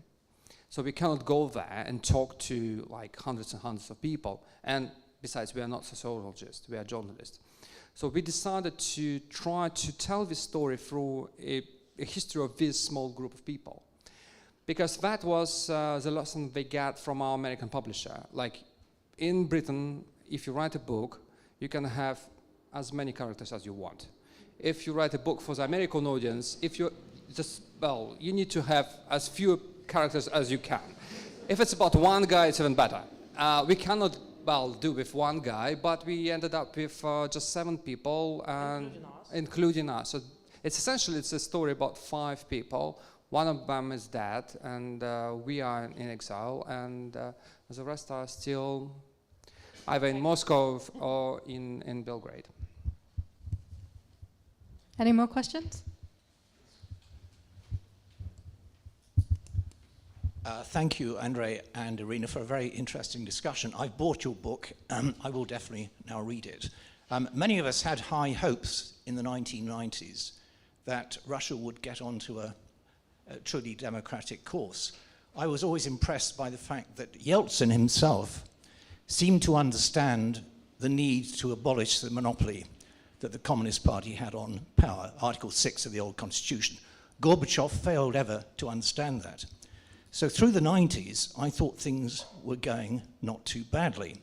So we cannot go there and talk to like hundreds and hundreds of people. And besides, we are not sociologists, we are journalists. So we decided to try to tell this story through a history of this small group of people. Because that was the lesson they got from our American publisher. Like in Britain, if you write a book, you can have as many characters as you want. If you write a book for the American audience, you need to have as few characters as you can. If it's about one guy, it's even better. We cannot, do with one guy, but we ended up with just 7 people, including us. So it's a story about 5 people. One of them is dead, and we are in exile, and the rest are still either in Moscow or in Belgrade. Any more questions? Thank you, Andrei and Irina, for a very interesting discussion. I've bought your book. I will definitely now read it. Many of us had high hopes in the 1990s that Russia would get onto a truly democratic course. I was always impressed by the fact that Yeltsin himself seemed to understand the need to abolish the monopoly that the Communist Party had on power, Article 6 of the old constitution. Gorbachev failed ever to understand that. So through the 90s, I thought things were going not too badly.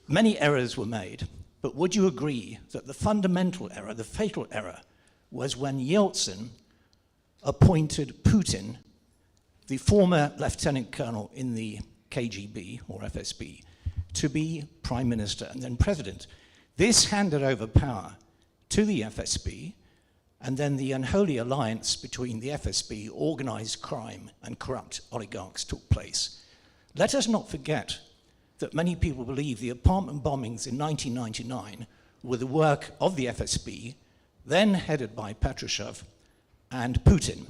Many errors were made, but would you agree that the fundamental error, the fatal error, was when Yeltsin appointed Putin, the former lieutenant colonel in the KGB, or FSB, to be prime minister and then president. This handed over power to the FSB, and then the unholy alliance between the FSB, organized crime, and corrupt oligarchs took place. Let us not forget that many people believe the apartment bombings in 1999 were the work of the FSB, then headed by Patrushev and Putin.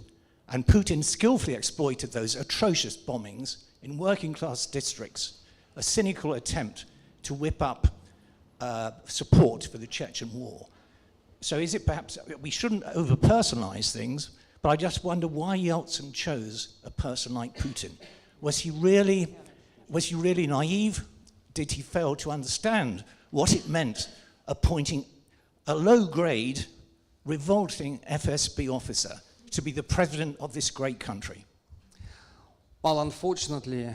And Putin skillfully exploited those atrocious bombings in working class districts, a cynical attempt to whip up support for the Chechen war. So is it perhaps, we shouldn't over-personalize things, but I just wonder why Yeltsin chose a person like Putin. Was he really naive? Did he fail to understand what it meant appointing a low-grade, revolting FSB officer to be the president of this great country? Well, unfortunately,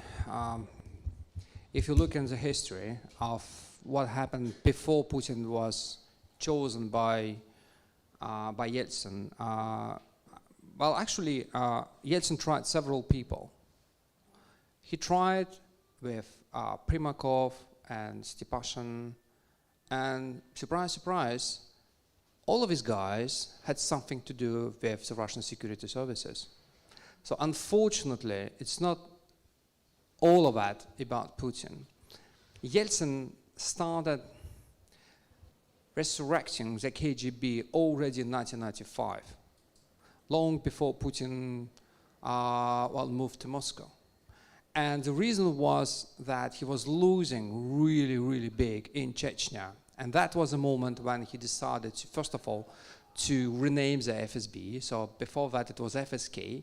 if you look in the history of what happened before Putin was chosen by Yeltsin, well, actually, Yeltsin tried several people. He tried with Primakov and Stepashin, and surprise, surprise, all of his guys had something to do with the Russian security services. So unfortunately, it's not all of that about Putin. Yeltsin started resurrecting the KGB already in 1995, long before Putin moved to Moscow. And the reason was that he was losing really, really big in Chechnya. And that was a moment when he decided to, first of all, to rename the FSB. So before that it was FSK.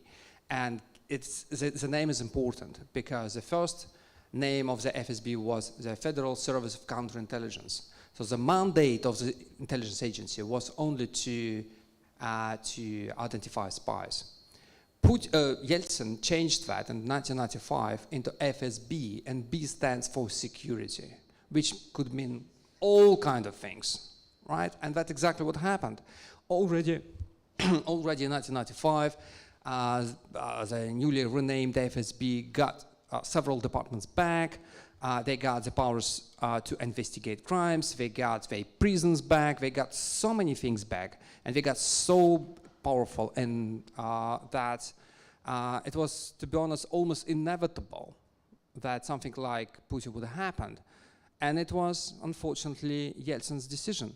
And the name is important because the first name of the FSB was the Federal Service of Counterintelligence. So the mandate of the intelligence agency was only to identify spies. Yeltsin changed that in 1995 into FSB, and B stands for security, which could mean all kinds of things, right? And that's exactly what happened. Already in 1995, the newly renamed FSB got several departments back. They got the powers to investigate crimes. They got their prisons back. They got so many things back, and they got so powerful in that it was, to be honest, almost inevitable that something like Putin would have happened. And it was, unfortunately, Yeltsin's decision.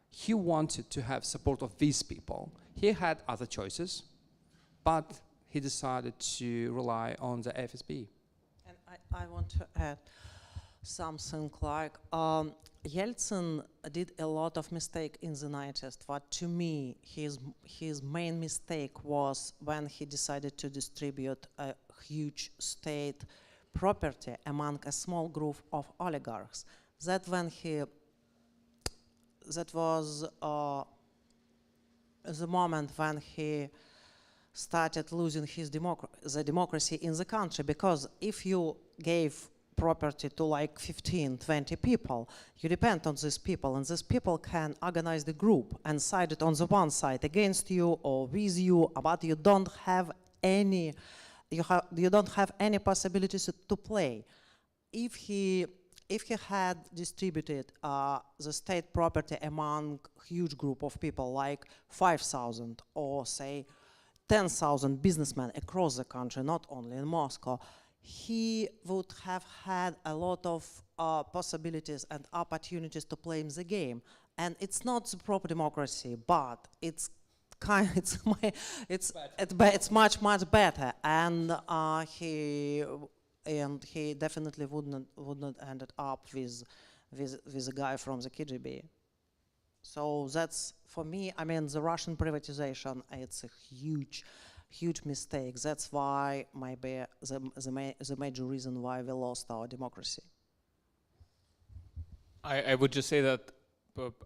He wanted to have support of these people. He had other choices, but he decided to rely on the FSB. And I want to add something like, Yeltsin did a lot of mistake in the 90s, but to me, his main mistake was when he decided to distribute a huge state property among a small group of oligarchs. That was the moment when he started losing the democracy in the country, because if you gave property to like 15, 20 people, you depend on these people, and these people can organize the group and side it on the one side against you or with you, but you don't have any possibilities to play. If he had distributed the state property among huge group of people, like 5,000 or say 10,000 businessmen across the country, not only in Moscow, he would have had a lot of possibilities and opportunities to play in the game. And it's not the proper democracy, but it's much better. And he definitely wouldn't ended up with a guy from the KGB. So that's, for me, I mean, the Russian privatization, it's a huge mistake. That's why maybe the major reason why we lost our democracy. I would just say that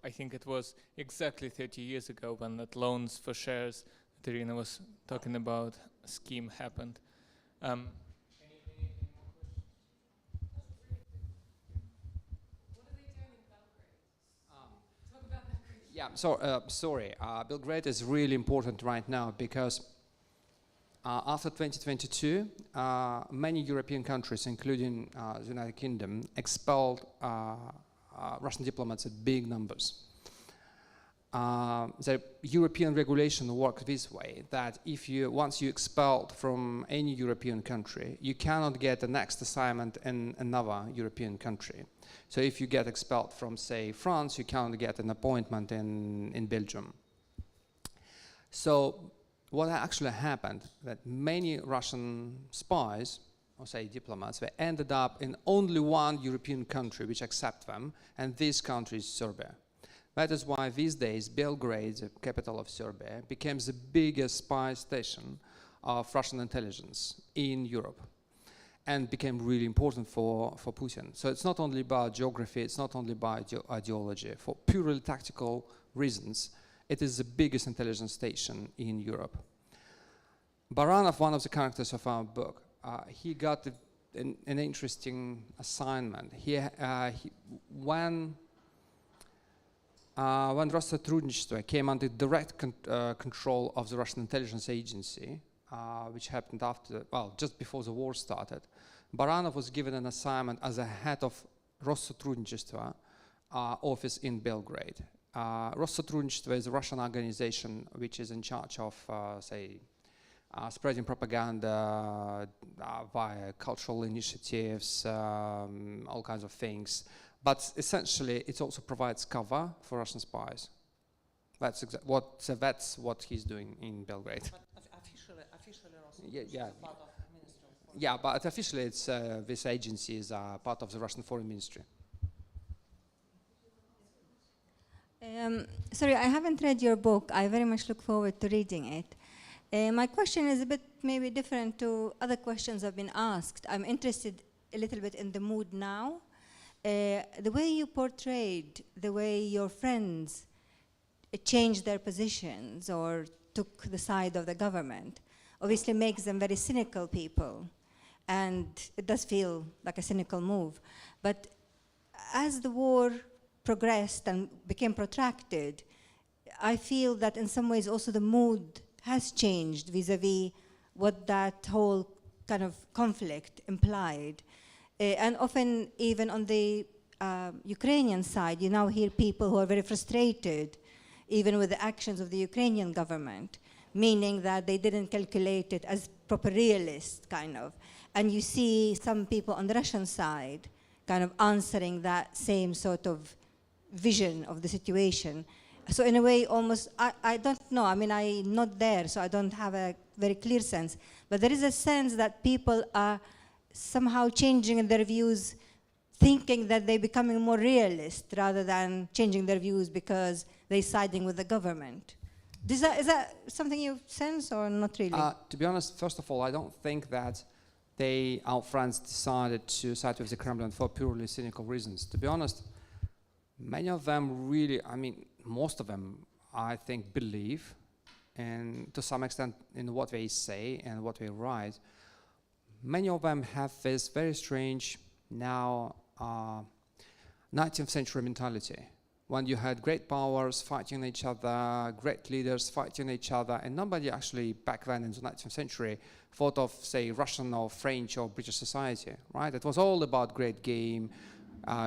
I think it was exactly 30 years ago when that loans for shares that Irina was talking about scheme happened. Yeah, so sorry, Belgrade is really important right now because after 2022, many European countries, including the United Kingdom, expelled Russian diplomats at big numbers. the European regulation works this way, that if you, once you expelled from any European country, you cannot get the next assignment in another European country. So if you get expelled from, say, France, you cannot get an appointment in Belgium. So what actually happened, that many Russian spies, or say diplomats, they ended up in only one European country which accepts them, and this country is Serbia. That is why these days Belgrade, the capital of Serbia, became the biggest spy station of Russian intelligence in Europe, and became really important for Putin. So it's not only about geography, it's not only about ideology. For purely tactical reasons, it is the biggest intelligence station in Europe. Baranov, one of the characters of our book, he got an interesting assignment. When Россотрудничество came under direct control of the Russian intelligence agency, which happened after, well, just before the war started, Baranov was given an assignment as a head of Россотрудничество office in Belgrade. Россотрудничество is a Russian organization which is in charge of, spreading propaganda via cultural initiatives, all kinds of things. But essentially, it also provides cover for Russian spies. That's what he's doing in Belgrade. But officially Yeah. part of Ministry of Foreign. Yeah, but officially, it's this agency is part of the Russian Foreign Ministry. Sorry, I haven't read your book. I very much look forward to reading it. My question is a bit maybe different to other questions I've been asked. I'm interested a little bit in the mood now. The way you portrayed, the way your friends changed their positions or took the side of the government, obviously makes them very cynical people. And it does feel like a cynical move. But as the war progressed and became protracted, I feel that in some ways also the mood has changed vis-a-vis what that whole kind of conflict implied. And often even on the Ukrainian side, you now hear people who are very frustrated even with the actions of the Ukrainian government, meaning that they didn't calculate it as proper realists, kind of. And you see some people on the Russian side kind of answering that same sort of vision of the situation. So in a way, almost, I don't know, I mean, I'm not there, so I don't have a very clear sense. But there is a sense that people are somehow changing in their views, thinking that they're becoming more realist rather than changing their views because they're siding with the government. Is that something you sense or not really? To be honest, first of all, I don't think that our friends decided to side with the Kremlin for purely cynical reasons. To be honest, many of them really, I mean, most of them, I think, believe, and to some extent, in what they say and what they write. Many of them have this very strange, now, 19th century mentality, when you had great powers fighting each other, great leaders fighting each other, and nobody actually back then in the 19th century thought of, say, Russian or French or British society, right? It was all about great game,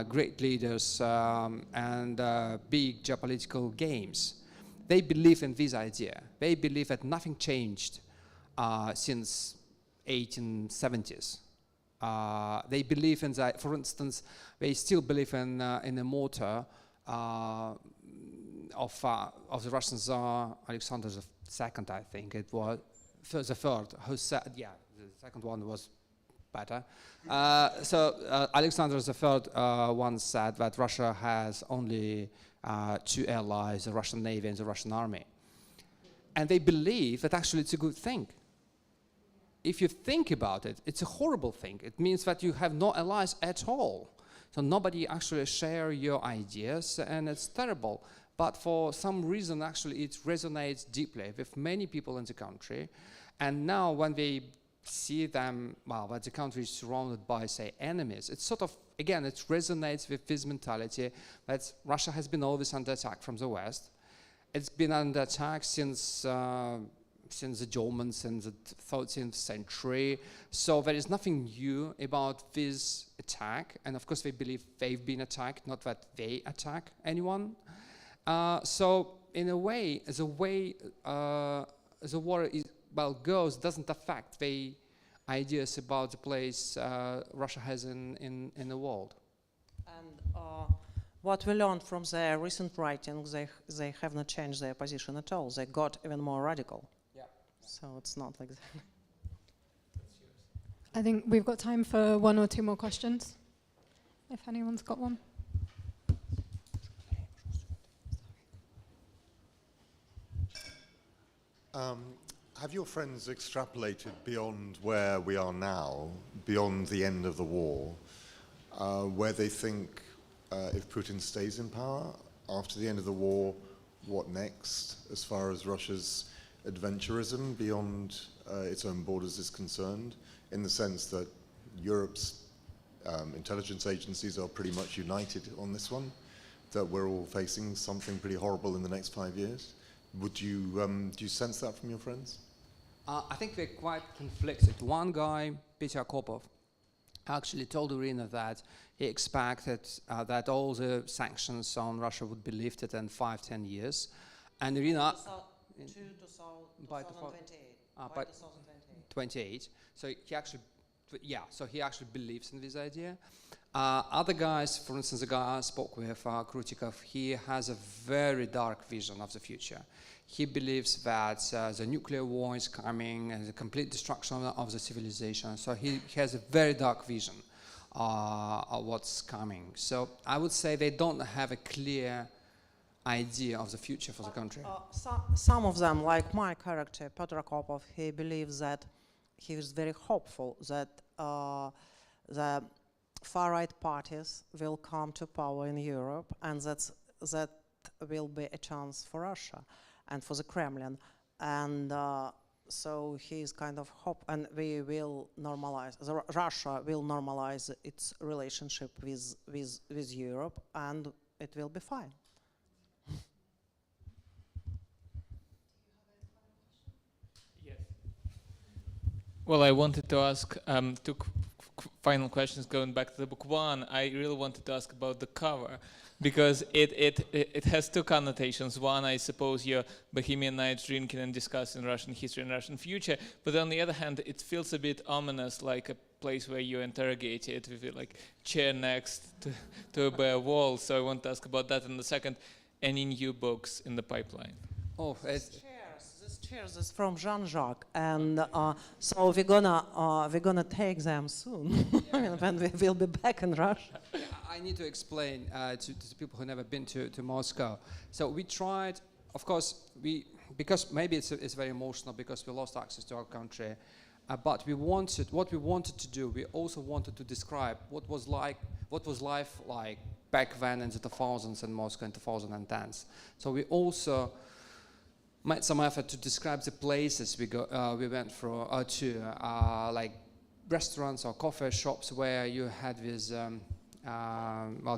great leaders, and big geopolitical games. They believe in this idea. They believe that nothing changed since 1870s. They believe in that, for instance, they still believe in a motto of the Russian Tsar Alexander II, I think it was, the third, who said, yeah, the second one was better. So Alexander III once said that Russia has only two allies, the Russian Navy and the Russian Army. And they believe that actually it's a good thing. If you think about it, it's a horrible thing. It means that you have no allies at all. So nobody actually share your ideas, and it's terrible. But for some reason, actually, it resonates deeply with many people in the country. And now when they see them, well, that the country is surrounded by, say, enemies, it's sort of, again, it resonates with this mentality that Russia has been always under attack from the West. It's been under attack since the Germans in the 13th century. So there is nothing new about this attack. And of course, they believe they've been attacked, not that they attack anyone. So in a way, the war goes doesn't affect the ideas about the place Russia has in the world. And what we learned from their recent writings, they have not changed their position at all. They got even more radical. Yeah. So it's not like that. I think we've got time for one or two more questions, if anyone's got one. Have your friends extrapolated beyond where we are now, beyond the end of the war, where they think if Putin stays in power after the end of the war, what next as far as Russia's adventurism beyond its own borders is concerned, in the sense that Europe's intelligence agencies are pretty much united on this one, that we're all facing something pretty horrible in the next 5 years? Would you, do you sense that from your friends? I think they're quite conflicted. One guy, Peter Kopov, actually told Irina that he expected that all the sanctions on Russia would be lifted in 5-10 years. And Irina... by 2028. So he actually, so he actually believes in this idea. Other guys, for instance, the guy I spoke with, Krutikov, he has a very dark vision of the future. He believes that the nuclear war is coming and the complete destruction of the civilization. So he has a very dark vision of what's coming. So I would say they don't have a clear idea of the future for the country. Some of them, like my character, Petr Kopov, he believes that he is very hopeful that the far-right parties will come to power in Europe, and that will be a chance for Russia and for the Kremlin. And so he is kind of hope, and we will normalize, Russia will normalize its relationship with Europe, and it will be fine. Well, I wanted to ask two final questions going back to the book. One, I really wanted to ask about the cover, because it has two connotations. One, I suppose you're Bohemian nights drinking and discussing Russian history and Russian future, but on the other hand, it feels a bit ominous, like a place where you're interrogated with a chair next to a bare wall. So I want to ask about that. And the second, any new books in the pipeline? Oh, This chairs is from Jean-Jacques, and so we're gonna take them soon. I mean, when we will be back in Russia. I need to explain to the people who never been to Moscow. So we tried, of course, because maybe it's very emotional because we lost access to our country, but what we wanted to do, we also wanted to describe what was life like back then in the 2000s in Moscow in 2010s. So we also made some effort to describe the places we went through to, like restaurants or coffee shops where you had these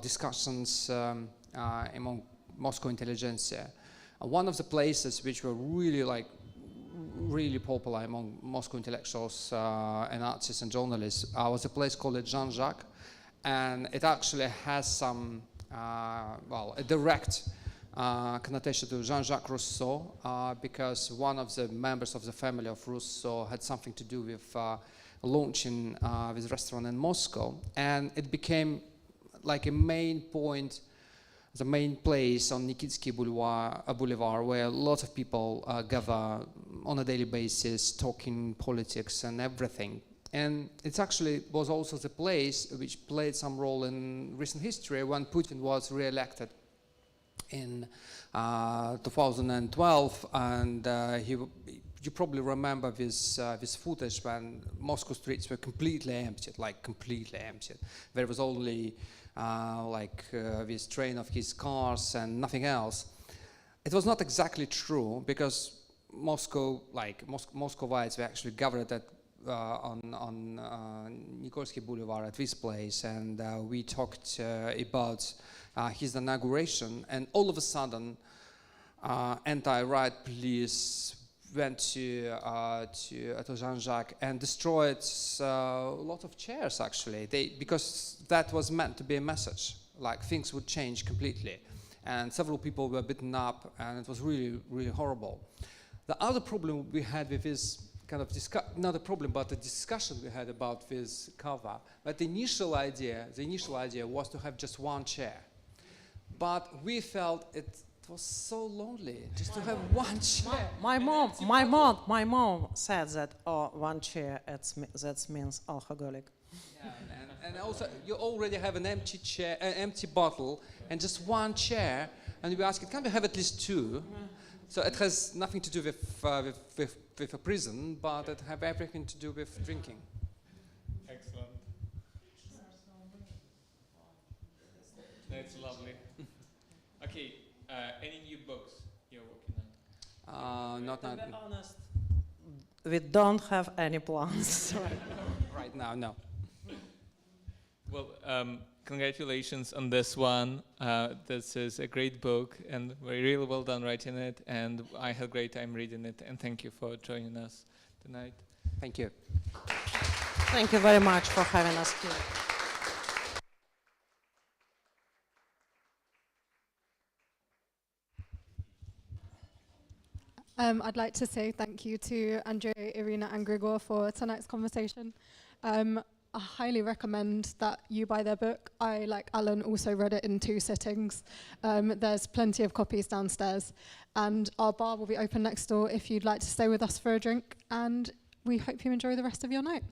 discussions among Moscow intelligentsia. One of the places which were really popular among Moscow intellectuals and artists and journalists was a place called Jean-Jacques, and it actually has some, a direct connotation to Jean-Jacques Rousseau, because one of the members of the family of Rousseau had something to do with launching this restaurant in Moscow, and it became like a main point, the main place on Nikitsky Boulevard, where a lot of people gather on a daily basis, talking politics and everything. And it actually was also the place which played some role in recent history when Putin was re-elected in 2012, and you probably remember this footage when Moscow streets were completely emptied. There was only this train of his cars and nothing else. It was not exactly true, because Moscovites were actually gathered on Nikolsky Boulevard at this place, and we talked about his inauguration, and all of a sudden anti-riot police went to Jean-Jacques and destroyed a lot of chairs, actually, because that was meant to be a message, like things would change completely. and several people were beaten up, and it was really, really horrible. The other problem we had with this kind of not a problem, but the discussion we had about this cover. But the initial idea was to have just one chair. But we felt it was so lonely just to have one chair. My mom said that one chair that means alcoholic. Yeah, and also you already have an empty chair, an empty bottle, and just one chair. And we asked, can we have at least two? So it has nothing to do with a prison, but it has everything to do with drinking. Excellent. That's lovely. Okay, any new books you're working on? Not To be honest, we don't have any plans right now, no. Well, congratulations on this one. This is a great book, and really well done writing it, and I had a great time reading it, and thank you for joining us tonight. Thank you. Thank you very much for having us here. I'd like to say thank you to Andrei, Irina and Grigor for tonight's conversation. I highly recommend that you buy their book. I, like Alan, also read it in 2 sittings. There's plenty of copies downstairs. And our bar will be open next door if you'd like to stay with us for a drink. And we hope you enjoy the rest of your night.